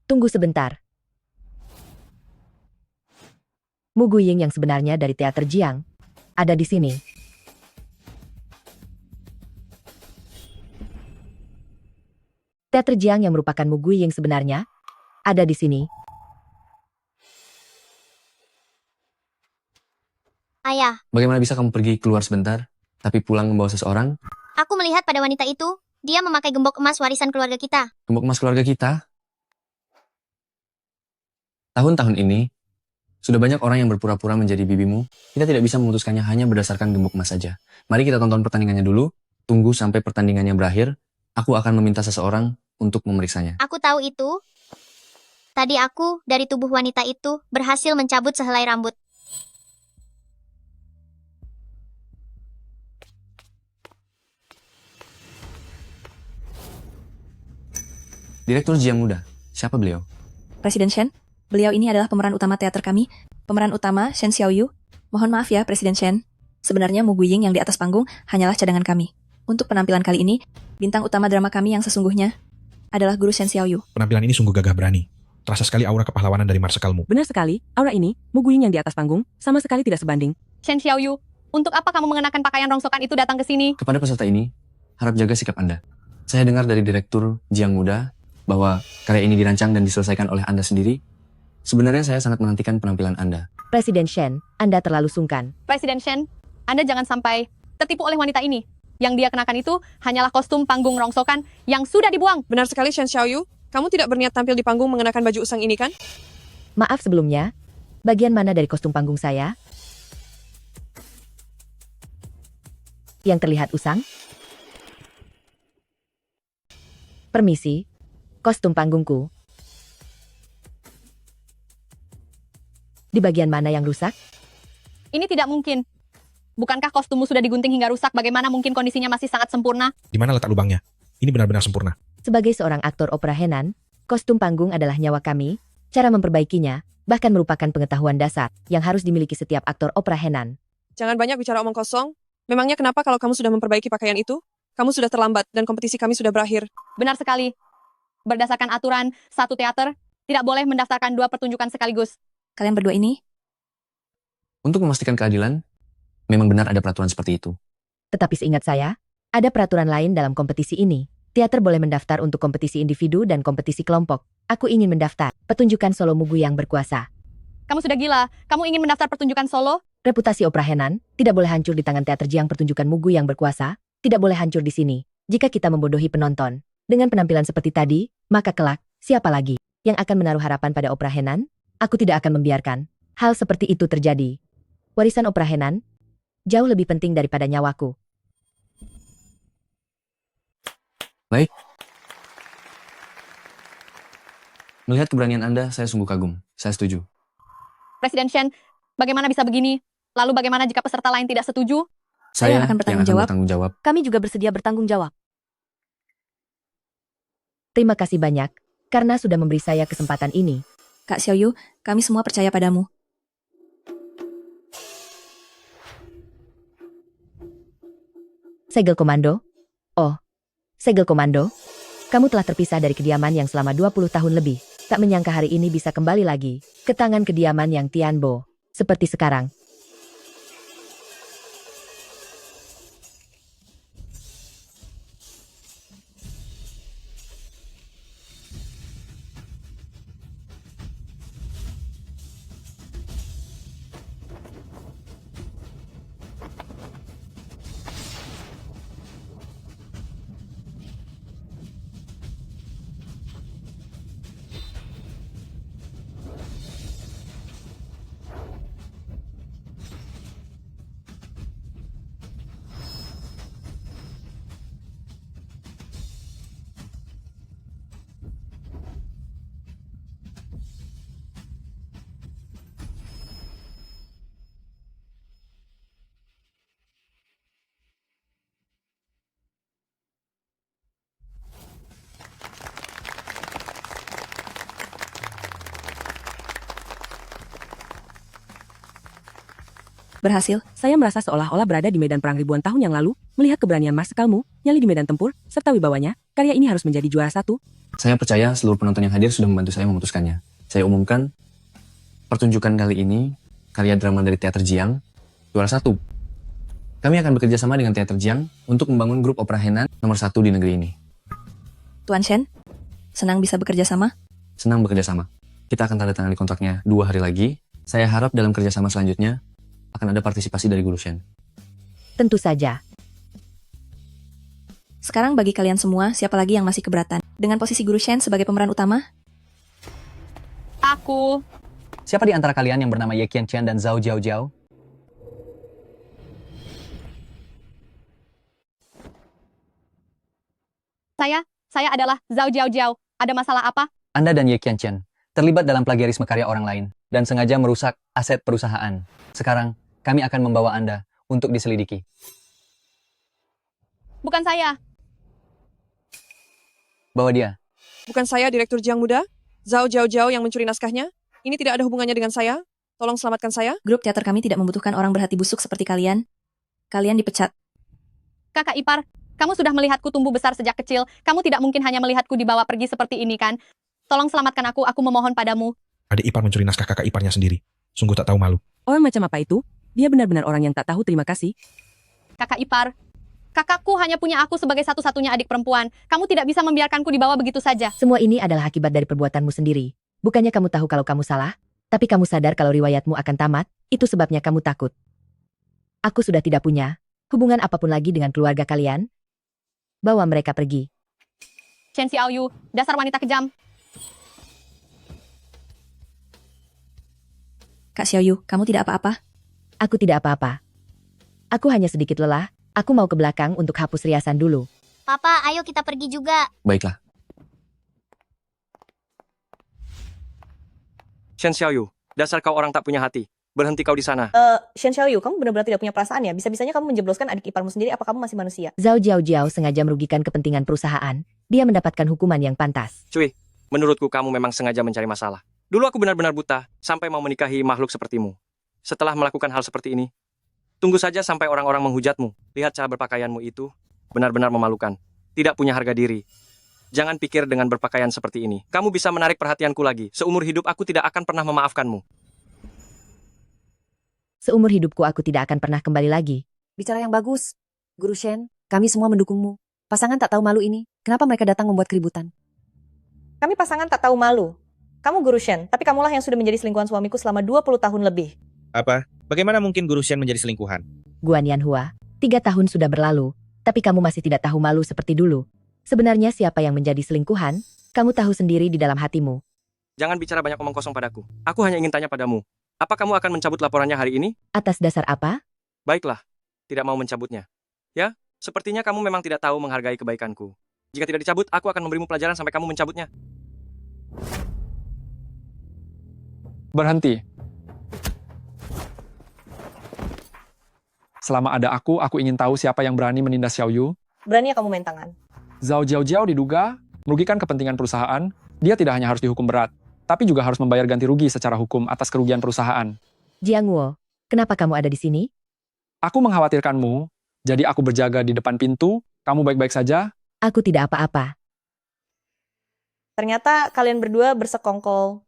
Tunggu sebentar. Mu Guiying yang sebenarnya dari teater Jiang ada di sini. Teater Jiang yang merupakan Mu Guiying sebenarnya ada di sini.
Ayah,
Bagaimana bisa kamu pergi keluar sebentar, tapi pulang membawa seseorang?
aku melihat pada wanita itu, dia memakai gembok emas warisan keluarga kita.
Gembok emas keluarga kita? Tahun-tahun ini, sudah banyak orang yang berpura-pura menjadi bibimu. Kita tidak bisa memutuskannya hanya berdasarkan gembok emas saja. Mari kita tonton pertandingannya dulu, tunggu sampai pertandingannya berakhir. Aku akan meminta seseorang untuk memeriksanya.
Aku tahu itu. Tadi aku, dari tubuh wanita itu, berhasil mencabut sehelai rambut.
Direktur Jiang Muda, siapa beliau?
Presiden Shen, beliau ini adalah pemeran utama teater kami. Pemeran utama Shen Xiaoyu. Mohon maaf ya, Presiden Shen. Sebenarnya Mu Guiying yang di atas panggung hanyalah cadangan kami. Untuk penampilan kali ini, bintang utama drama kami yang sesungguhnya adalah Guru Shen Xiaoyu.
Penampilan ini sungguh gagah berani. Terasa sekali aura kepahlawanan dari marsekalmu.
Benar sekali, aura ini, Mu Guiying yang di atas panggung, sama sekali tidak sebanding.
Shen Xiaoyu, untuk apa kamu mengenakan pakaian rongsokan itu datang ke sini?
Kepada peserta ini, harap jaga sikap Anda. Saya dengar dari Direktur Jiang Muda bahwa karya ini dirancang dan diselesaikan oleh Anda sendiri. Sebenarnya saya sangat menantikan penampilan Anda.
Presiden Shen, Anda terlalu sungkan.
Presiden Shen, Anda jangan sampai tertipu oleh wanita ini. Yang dia kenakan itu hanyalah kostum panggung rongsokan yang sudah dibuang.
Benar sekali, Shen Xiaoyu. Kamu tidak berniat tampil di panggung mengenakan baju usang ini, kan?
Maaf sebelumnya, bagian mana dari kostum panggung saya yang terlihat usang? Permisi, kostum panggungku. Di bagian mana yang rusak?
Ini tidak mungkin. Bukankah kostummu sudah digunting hingga rusak? Bagaimana mungkin kondisinya masih sangat sempurna?
Di mana letak lubangnya? Ini benar-benar sempurna.
Sebagai seorang aktor opera Henan, kostum panggung adalah nyawa kami. Cara memperbaikinya bahkan merupakan pengetahuan dasar yang harus dimiliki setiap aktor opera Henan.
Jangan banyak bicara omong kosong. Memangnya kenapa kalau kamu sudah memperbaiki pakaian itu? Kamu sudah terlambat dan kompetisi kami sudah berakhir.
Benar sekali. Berdasarkan aturan, satu teater tidak boleh mendaftarkan 2 pertunjukan sekaligus.
Kalian berdua ini?
Untuk memastikan keadilan, memang benar ada peraturan seperti itu.
Tetapi seingat saya, ada peraturan lain dalam kompetisi ini. Teater boleh mendaftar untuk kompetisi individu dan kompetisi kelompok. Aku ingin mendaftar pertunjukan solo Mu Guiying berkuasa.
Kamu sudah gila. Kamu ingin mendaftar pertunjukan solo?
Reputasi opera Henan tidak boleh hancur di tangan teater Jiang pertunjukan Mu Guiying berkuasa. Tidak boleh hancur di sini. Jika kita membodohi penonton dengan penampilan seperti tadi, maka kelak, siapa lagi yang akan menaruh harapan pada opera Henan? Aku tidak akan membiarkan hal seperti itu terjadi. Warisan opera Henan jauh lebih penting daripada nyawaku.
Baik. Melihat keberanian Anda, saya sungguh kagum. Saya setuju.
Presiden Shen, bagaimana bisa begini? Lalu bagaimana jika peserta lain tidak setuju?
Saya
akan bertanggung jawab.
Kami juga bersedia bertanggung jawab.
Terima kasih banyak karena sudah memberi saya kesempatan ini.
Kak Xiaoyu, kami semua percaya padamu.
Segel komando? Oh, segel komando? Kamu telah terpisah dari kediaman yang selama 20 tahun lebih. Tak menyangka hari ini bisa kembali lagi ke tangan kediaman yang Tianbo. Seperti sekarang.
Berhasil, saya merasa seolah-olah berada di medan perang ribuan tahun yang lalu, melihat keberanian marsikalmu, nyali di medan tempur, serta wibawanya, karya ini harus menjadi juara 1.
Saya percaya seluruh penonton yang hadir sudah membantu saya memutuskannya. Saya umumkan, pertunjukan kali ini, karya drama dari Teater Jiang, juara 1. Kami akan bekerja sama dengan Teater Jiang untuk membangun grup opera Henan nomor 1 di negeri ini.
Tuan Shen, senang bisa bekerja sama?
Senang bekerja sama. Kita akan tanda tangani kontraknya 2 hari lagi. Saya harap dalam kerjasama selanjutnya, akan ada partisipasi dari Guru Shen.
Tentu saja.
Sekarang bagi kalian semua, siapa lagi yang masih keberatan? Dengan posisi Guru Shen sebagai pemeran utama?
Aku.
Siapa di antara kalian yang bernama Ye Qianqian dan Zhao Jiaojiao?
Saya adalah Zhao Jiaojiao. Ada masalah apa?
Anda dan Ye Qianqian terlibat dalam plagiarisme karya orang lain dan sengaja merusak aset perusahaan. Sekarang, kami akan membawa Anda untuk diselidiki.
Bukan saya.
Bawa dia.
Bukan saya Direktur Jiang Muda. Zhao Jiaojiao yang mencuri naskahnya. Ini tidak ada hubungannya dengan saya. Tolong selamatkan saya.
Grup teater kami tidak membutuhkan orang berhati busuk seperti kalian. Kalian dipecat.
Kakak ipar, kamu sudah melihatku tumbuh besar sejak kecil. Kamu tidak mungkin hanya melihatku dibawa pergi seperti ini kan? Tolong selamatkan aku memohon padamu.
Adik ipar mencuri naskah kakak iparnya sendiri. Sungguh tak tahu malu.
Orang macam apa itu? Dia benar-benar orang yang tak tahu terima kasih.
Kakak ipar, kakakku hanya punya aku sebagai satu-satunya adik perempuan. Kamu tidak bisa membiarkanku dibawa begitu saja.
Semua ini adalah akibat dari perbuatanmu sendiri. Bukannya kamu tahu kalau kamu salah, tapi kamu sadar kalau riwayatmu akan tamat, itu sebabnya kamu takut. Aku sudah tidak punya hubungan apapun lagi dengan keluarga kalian. Bawa mereka pergi.
Chen Xiaoyu, dasar wanita kejam.
Kak Xiaoyu, kamu tidak apa-apa?
Aku tidak apa-apa. Aku hanya sedikit lelah. Aku mau ke belakang untuk hapus riasan dulu.
Papa, ayo kita pergi juga.
Baiklah.
Shen Xiaoyu, dasar kau orang tak punya hati. Berhenti kau di sana.
Shen Xiaoyu, kamu benar-benar tidak punya perasaan ya? Bisa-bisanya kamu menjebloskan adik iparmu sendiri, apa kamu masih manusia?
Zhao Jiaojiao sengaja merugikan kepentingan perusahaan. Dia mendapatkan hukuman yang pantas.
Cuy, menurutku kamu memang sengaja mencari masalah. Dulu aku benar-benar buta, sampai mau menikahi makhluk sepertimu. Setelah melakukan hal seperti ini, tunggu saja sampai orang-orang menghujatmu. Lihat cara berpakaianmu itu, benar-benar memalukan. Tidak punya harga diri. Jangan pikir dengan berpakaian seperti ini, kamu bisa menarik perhatianku lagi. Seumur hidup aku tidak akan pernah memaafkanmu.
Seumur hidupku aku tidak akan pernah kembali lagi.
Bicara yang bagus. Guru Shen, kami semua mendukungmu. Pasangan tak tahu malu ini, kenapa mereka datang membuat keributan?
Kami pasangan tak tahu malu. Kamu Guru Shen, tapi kamulah yang sudah menjadi selingkuhan suamiku selama 20 tahun lebih.
Apa? Bagaimana mungkin Guru Shen menjadi selingkuhan?
Guan Yanhua, 3 tahun sudah berlalu, tapi kamu masih tidak tahu malu seperti dulu. Sebenarnya siapa yang menjadi selingkuhan? Kamu tahu sendiri di dalam hatimu.
Jangan bicara banyak omong kosong padaku. Aku hanya ingin tanya padamu. Apa kamu akan mencabut laporannya hari ini?
Atas dasar apa?
Baiklah, tidak mau mencabutnya. Ya, sepertinya kamu memang tidak tahu menghargai kebaikanku. Jika tidak dicabut, aku akan memberimu pelajaran sampai kamu mencabutnya.
Berhenti. Selama ada aku ingin tahu siapa yang berani menindas Xiaoyu.
Berani ya kamu main tangan?
Zhao Jiaojiao diduga merugikan kepentingan perusahaan. Dia tidak hanya harus dihukum berat, tapi juga harus membayar ganti rugi secara hukum atas kerugian perusahaan.
Jiang Wo, kenapa kamu ada di sini?
Aku mengkhawatirkanmu. Jadi aku berjaga di depan pintu, kamu baik-baik saja?
Aku tidak apa-apa.
Ternyata kalian berdua bersekongkol.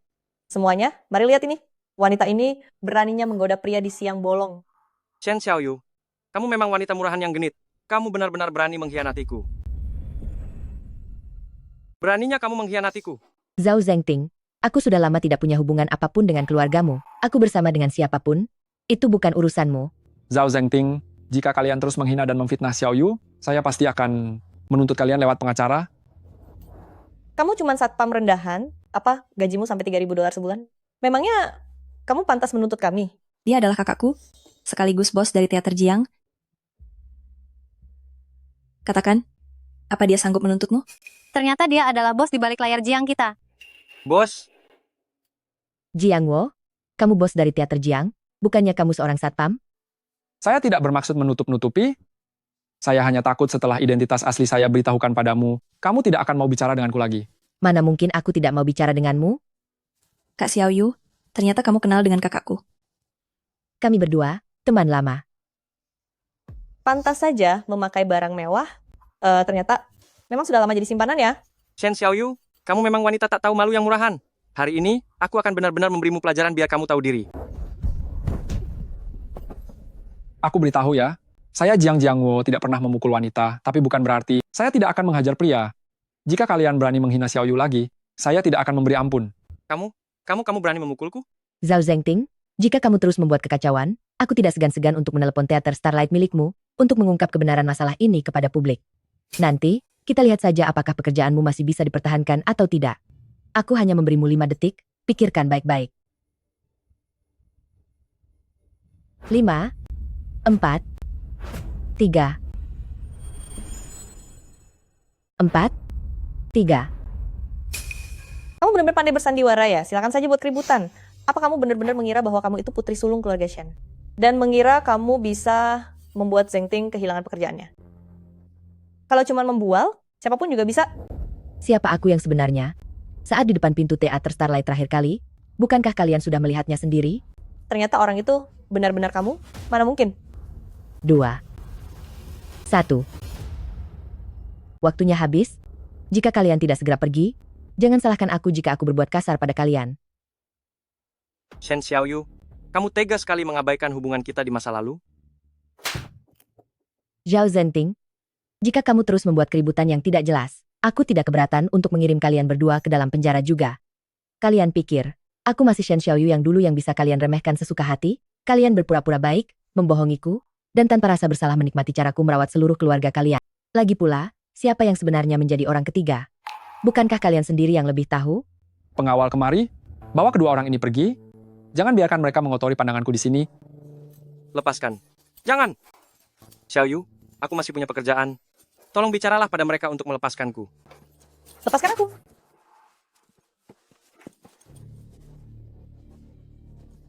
Semuanya, mari lihat ini. Wanita ini beraninya menggoda pria di siang bolong.
Shen Xiaoyu, kamu memang wanita murahan yang genit. Kamu benar-benar berani mengkhianatiku. Beraninya kamu mengkhianatiku.
Zhao Zengting, aku sudah lama tidak punya hubungan apapun dengan keluargamu. Aku bersama dengan siapapun. Itu bukan urusanmu.
Zhao Zengting, jika kalian terus menghina dan memfitnah Xiaoyu, saya pasti akan menuntut kalian lewat pengacara.
Kamu cuma satpam rendahan, apa gajimu sampai $3.000 sebulan? Memangnya kamu pantas menuntut kami?
Dia adalah kakakku, sekaligus bos dari teater Jiang. Katakan, apa dia sanggup menuntutmu?
Ternyata dia adalah bos di balik layar Jiang kita.
Bos,
Jiang Wo, kamu bos dari teater Jiang? Bukannya kamu seorang satpam?
Saya tidak bermaksud menutup-nutupi. Saya hanya takut setelah identitas asli saya beritahukan padamu, kamu tidak akan mau bicara denganku lagi.
Mana mungkin aku tidak mau bicara denganmu?
Kak Xiaoyu, ternyata kamu kenal dengan kakakku.
Kami berdua, teman lama.
Pantas saja memakai barang mewah. Ternyata memang sudah lama jadi simpanan ya.
Shen Xiaoyu, kamu memang wanita tak tahu malu yang murahan. Hari ini, aku akan benar-benar memberimu pelajaran biar kamu tahu diri.
Aku beritahu ya, saya Jiang Jiangwo tidak pernah memukul wanita, tapi bukan berarti saya tidak akan menghajar pria. Jika kalian berani menghina Xiaoyu lagi, saya tidak akan memberi ampun.
Kamu berani memukulku?
Zhao Zengting, jika kamu terus membuat kekacauan, aku tidak segan-segan untuk menelepon teater Starlight milikmu untuk mengungkap kebenaran masalah ini kepada publik. Nanti, kita lihat saja apakah pekerjaanmu masih bisa dipertahankan atau tidak. Aku hanya memberimu 5 detik, pikirkan baik-baik. 5, 4, 3, 4, 3.
Kamu benar-benar pandai bersandiwara ya? Silakan saja buat keributan. Apa kamu benar-benar mengira bahwa kamu itu putri sulung keluarga Shen? Dan mengira kamu bisa membuat Zengting kehilangan pekerjaannya? Kalau cuma membual, siapapun juga bisa.
Siapa aku yang sebenarnya? Saat di depan pintu teater Starlight terakhir kali, bukankah kalian sudah melihatnya sendiri?
Ternyata orang itu benar-benar kamu? Mana mungkin?
2, 1. Waktunya habis. Jika kalian tidak segera pergi, jangan salahkan aku jika aku berbuat kasar pada kalian.
Shen Xiaoyu, kamu tega sekali mengabaikan hubungan kita di masa lalu.
Zhao Zengting, jika kamu terus membuat keributan yang tidak jelas, aku tidak keberatan untuk mengirim kalian berdua ke dalam penjara juga. Kalian pikir, aku masih Shen Xiaoyu yang dulu yang bisa kalian remehkan sesuka hati? Kalian berpura-pura baik, membohongiku, dan tanpa rasa bersalah menikmati caraku merawat seluruh keluarga kalian. Lagi pula, siapa yang sebenarnya menjadi orang ketiga? Bukankah kalian sendiri yang lebih tahu?
Pengawal kemari, bawa kedua orang ini pergi. Jangan biarkan mereka mengotori pandanganku di sini.
Lepaskan. Jangan! Xiaoyu, aku masih punya pekerjaan. Tolong bicaralah pada mereka untuk melepaskanku.
Lepaskan aku.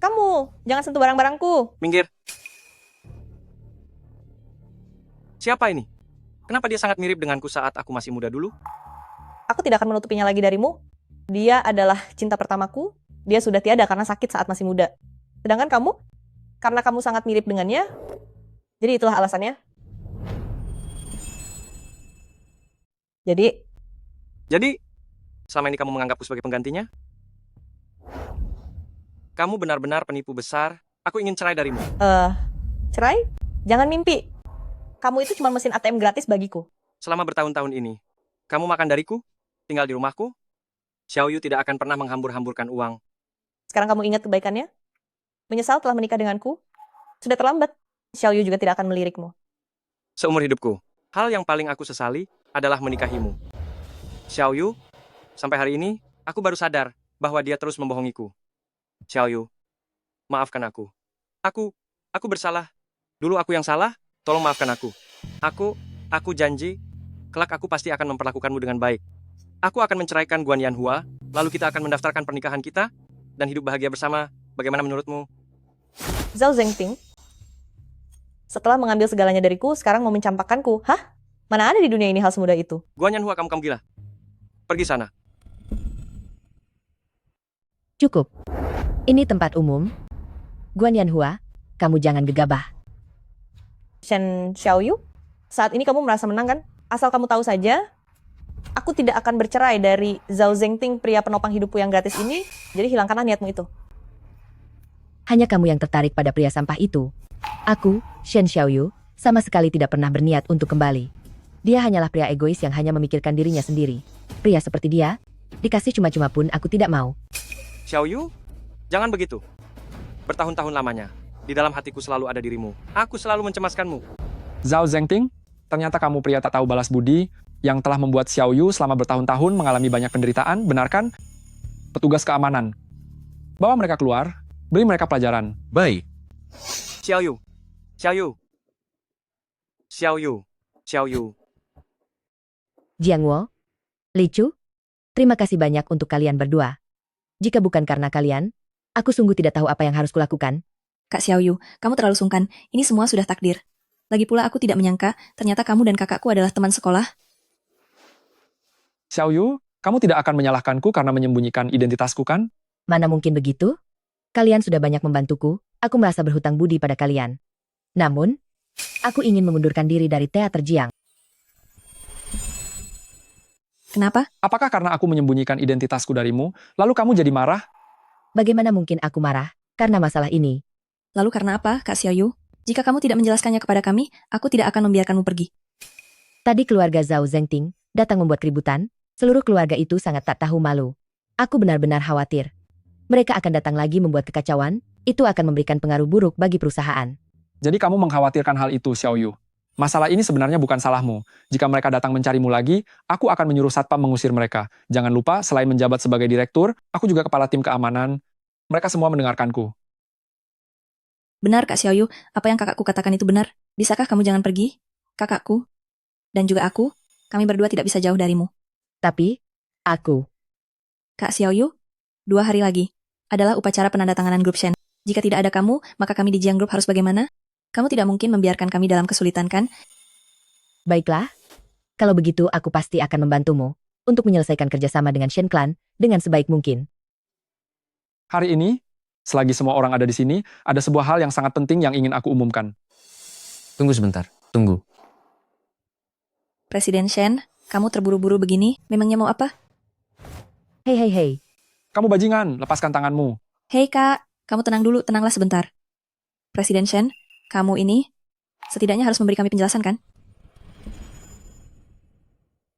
Kamu, jangan sentuh barang-barangku.
Minggir. Siapa ini? Kenapa dia sangat mirip denganku saat aku masih muda dulu?
Aku tidak akan menutupinya lagi darimu. Dia adalah cinta pertamaku. Dia sudah tiada karena sakit saat masih muda. Sedangkan kamu, karena kamu sangat mirip dengannya, jadi itulah alasannya. Jadi,
selama ini kamu menganggapku sebagai penggantinya? Kamu benar-benar penipu besar. Aku ingin cerai darimu.
Cerai? Jangan mimpi. Kamu itu cuma mesin ATM gratis bagiku.
Selama bertahun-tahun ini, kamu makan dariku, tinggal di rumahku. Xiaoyu tidak akan pernah menghambur-hamburkan uang.
Sekarang kamu ingat kebaikannya? Menyesal telah menikah denganku? Sudah terlambat. Xiaoyu juga tidak akan melirikmu.
Seumur hidupku, hal yang paling aku sesali adalah menikahimu. Xiaoyu, sampai hari ini, aku baru sadar bahwa dia terus membohongiku. Xiaoyu, maafkan aku. Aku bersalah. Dulu aku yang salah, tolong maafkan aku. Aku janji, kelak aku pasti akan memperlakukanmu dengan baik. Aku akan menceraikan Guan Yanhua, lalu kita akan mendaftarkan pernikahan kita, dan hidup bahagia bersama. Bagaimana menurutmu?
Zhao Zengting, setelah mengambil segalanya dariku, sekarang mau mencampakkanku. Hah? Mana ada di dunia ini hal semudah itu?
Guan Yanhua, kamu gila. Pergi sana.
Cukup. Ini tempat umum. Guan Yanhua, kamu jangan gegabah.
Shen Xiaoyu, saat ini kamu merasa menang kan? Asal kamu tahu saja, aku tidak akan bercerai dari Zhao Zengting, pria penopang hidupku yang gratis ini, jadi hilangkanlah niatmu itu.
Hanya kamu yang tertarik pada pria sampah itu. Aku, Shen Xiaoyu, sama sekali tidak pernah berniat untuk kembali. Dia hanyalah pria egois yang hanya memikirkan dirinya sendiri. Pria seperti dia, dikasih cuma-cuma pun aku tidak mau.
Xiaoyu, jangan begitu. Bertahun-tahun lamanya, di dalam hatiku selalu ada dirimu. Aku selalu mencemaskanmu.
Zhao Zengting, ternyata kamu pria tak tahu balas budi yang telah membuat Xiaoyu selama bertahun-tahun mengalami banyak penderitaan, benarkan? Petugas keamanan. Bawa mereka keluar, beri mereka pelajaran.
Baik.
Xiaoyu, Xiaoyu, Xiaoyu, Xiaoyu.
Jiang Wo, Li Chu, terima kasih banyak untuk kalian berdua. Jika bukan karena kalian, aku sungguh tidak tahu apa yang harus kulakukan.
Kak Xiaoyu, kamu terlalu sungkan. Ini semua sudah takdir. Lagi pula aku tidak menyangka, ternyata kamu dan kakakku adalah teman sekolah.
Xiaoyu, kamu tidak akan menyalahkanku karena menyembunyikan identitasku kan?
Mana mungkin begitu? Kalian sudah banyak membantuku, aku merasa berhutang budi pada kalian. Namun, aku ingin mengundurkan diri dari teater Jiang.
Kenapa?
Apakah karena aku menyembunyikan identitasku darimu, lalu kamu jadi marah?
Bagaimana mungkin aku marah karena masalah ini?
Lalu karena apa, Kak Xiaoyu? Jika kamu tidak menjelaskannya kepada kami, aku tidak akan membiarkanmu pergi.
Tadi keluarga Zhao Zengting datang membuat keributan, seluruh keluarga itu sangat tak tahu malu. Aku benar-benar khawatir. Mereka akan datang lagi membuat kekacauan, itu akan memberikan pengaruh buruk bagi perusahaan.
Jadi kamu mengkhawatirkan hal itu, Xiaoyu. Masalah ini sebenarnya bukan salahmu. Jika mereka datang mencarimu lagi, aku akan menyuruh satpam mengusir mereka. Jangan lupa, selain menjabat sebagai direktur, aku juga kepala tim keamanan. Mereka semua mendengarkanku.
Benar, Kak Xiaoyu, apa yang kakakku katakan itu benar. Bisakah kamu jangan pergi? Kakakku, dan juga aku, kami berdua tidak bisa jauh darimu.
Tapi, aku.
Kak Xiaoyu, 2 hari lagi adalah upacara penandatanganan grup Shen. Jika tidak ada kamu, maka kami di Jiang Group harus bagaimana? Kamu tidak mungkin membiarkan kami dalam kesulitan, kan?
Baiklah. Kalau begitu, aku pasti akan membantumu untuk menyelesaikan kerjasama dengan Shen Clan dengan sebaik mungkin.
Hari ini, selagi semua orang ada di sini, ada sebuah hal yang sangat penting yang ingin aku umumkan.
Tunggu sebentar, tunggu.
Presiden Shen, kamu terburu-buru begini, memangnya mau apa?
Hei.
Kamu bajingan, lepaskan tanganmu.
Hei Kak, kamu tenang dulu, tenanglah sebentar. Presiden Shen, kamu ini setidaknya harus memberi kami penjelasan, kan?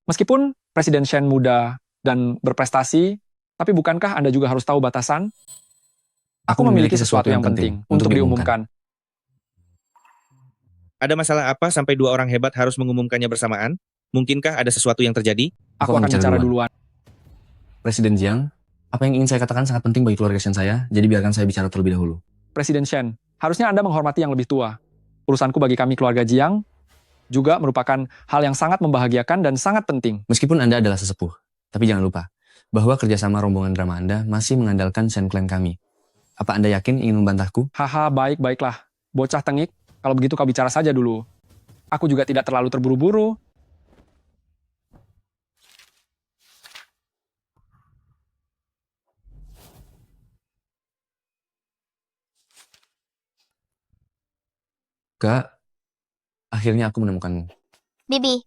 Meskipun Presiden Shen muda dan berprestasi, tapi bukankah Anda juga harus tahu batasan? Aku memiliki sesuatu yang penting untuk diumumkan.
Ada masalah apa sampai 2 orang hebat harus mengumumkannya bersamaan? Mungkinkah ada sesuatu yang terjadi?
Aku akan bicara duluan.
Presiden Jiang, apa yang ingin saya katakan sangat penting bagi keluarga Shen saya, jadi biarkan saya bicara terlebih dahulu.
Presiden Shen, harusnya Anda menghormati yang lebih tua. Urusanku bagi kami keluarga Jiang juga merupakan hal yang sangat membahagiakan dan sangat penting.
Meskipun Anda adalah sesepuh, tapi jangan lupa bahwa kerjasama rombongan drama Anda masih mengandalkan Shen Clan kami. Apa Anda yakin ingin membantahku?
Haha, baiklah. Bocah tengik, kalau begitu kau bicara saja dulu. Aku juga tidak terlalu terburu-buru.
Kak, akhirnya aku menemukanmu.
Bibi,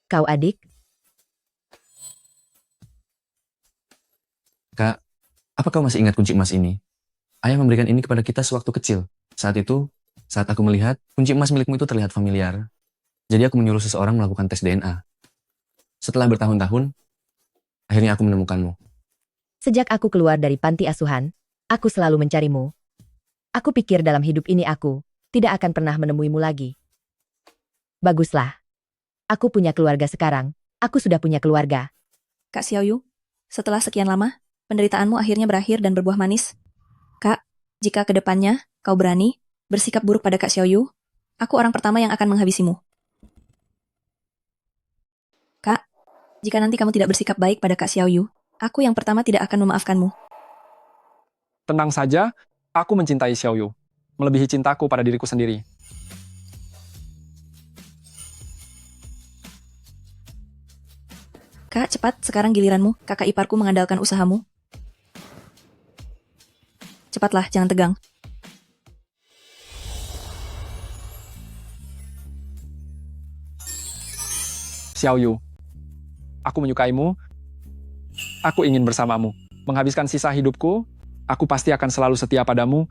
Kau adik?
Kak, apa kau masih ingat kunci emas ini? Ayah memberikan ini kepada kita sewaktu kecil. Saat itu, saat aku melihat, kunci emas milikmu itu terlihat familiar. Jadi aku menyuruh seseorang melakukan tes DNA. Setelah bertahun-tahun, akhirnya aku menemukanmu.
Sejak aku keluar dari panti asuhan, aku selalu mencarimu. Aku pikir dalam hidup ini aku tidak akan pernah menemuimu lagi. Baguslah. Aku punya keluarga sekarang. Aku sudah punya keluarga.
Kak Xiaoyu, setelah sekian lama, penderitaanmu akhirnya berakhir dan berbuah manis. Kak, jika ke depannya kau berani bersikap buruk pada Kak Xiaoyu, aku orang pertama yang akan menghabisimu. Kak, jika nanti kamu tidak bersikap baik pada Kak Xiaoyu, aku yang pertama tidak akan memaafkanmu.
Tenang saja, aku mencintai Xiaoyu, melebihi cintaku pada diriku sendiri.
Kak, cepat, sekarang giliranmu. Kakak iparku mengandalkan usahamu. Cepatlah, jangan tegang.
Xiaoyu, aku menyukaimu. Aku ingin bersamamu. Menghabiskan sisa hidupku, aku pasti akan selalu setia padamu.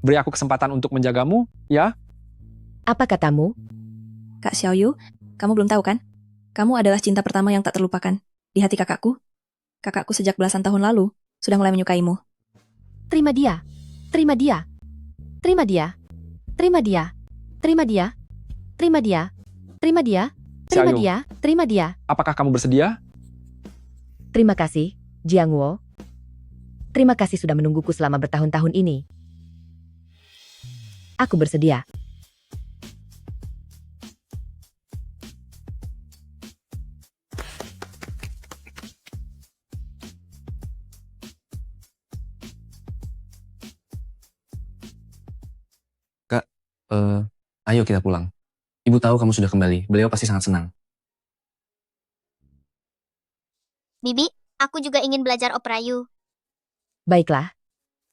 Beri aku kesempatan untuk menjagamu, ya?
Apa katamu?
Kak Xiaoyu, kamu belum tahu kan? Kamu adalah cinta pertama yang tak terlupakan. Di hati kakakku. Kakakku sejak belasan tahun lalu sudah mulai menyukaimu.
Terima dia. Terima dia. Terima dia. Terima dia. Terima dia. Terima dia. Terima dia. Terima
Xiaoyu,
dia. Terima dia.
apakah kamu bersedia?
Terima kasih, Jiang Wo. Terima kasih sudah menungguku selama bertahun-tahun ini. Aku bersedia.
Kak, ayo kita pulang. Ibu tahu kamu sudah kembali. Beliau pasti sangat senang.
Bibi, aku juga ingin belajar opera Yu.
Baiklah.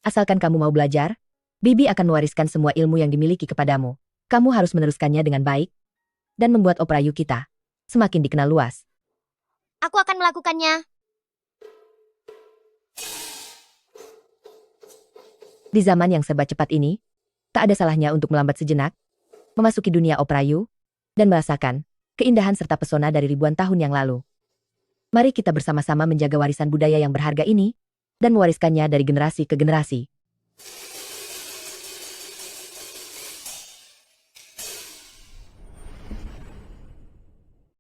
Asalkan kamu mau belajar, Bibi akan mewariskan semua ilmu yang dimiliki kepadamu. Kamu harus meneruskannya dengan baik dan membuat opera Yu kita semakin dikenal luas.
Aku akan melakukannya.
Di zaman yang serba cepat ini, tak ada salahnya untuk melambat sejenak, memasuki dunia opera Yu, dan merasakan keindahan serta pesona dari ribuan tahun yang lalu. Mari kita bersama-sama menjaga warisan budaya yang berharga ini, dan mewariskannya dari generasi ke generasi.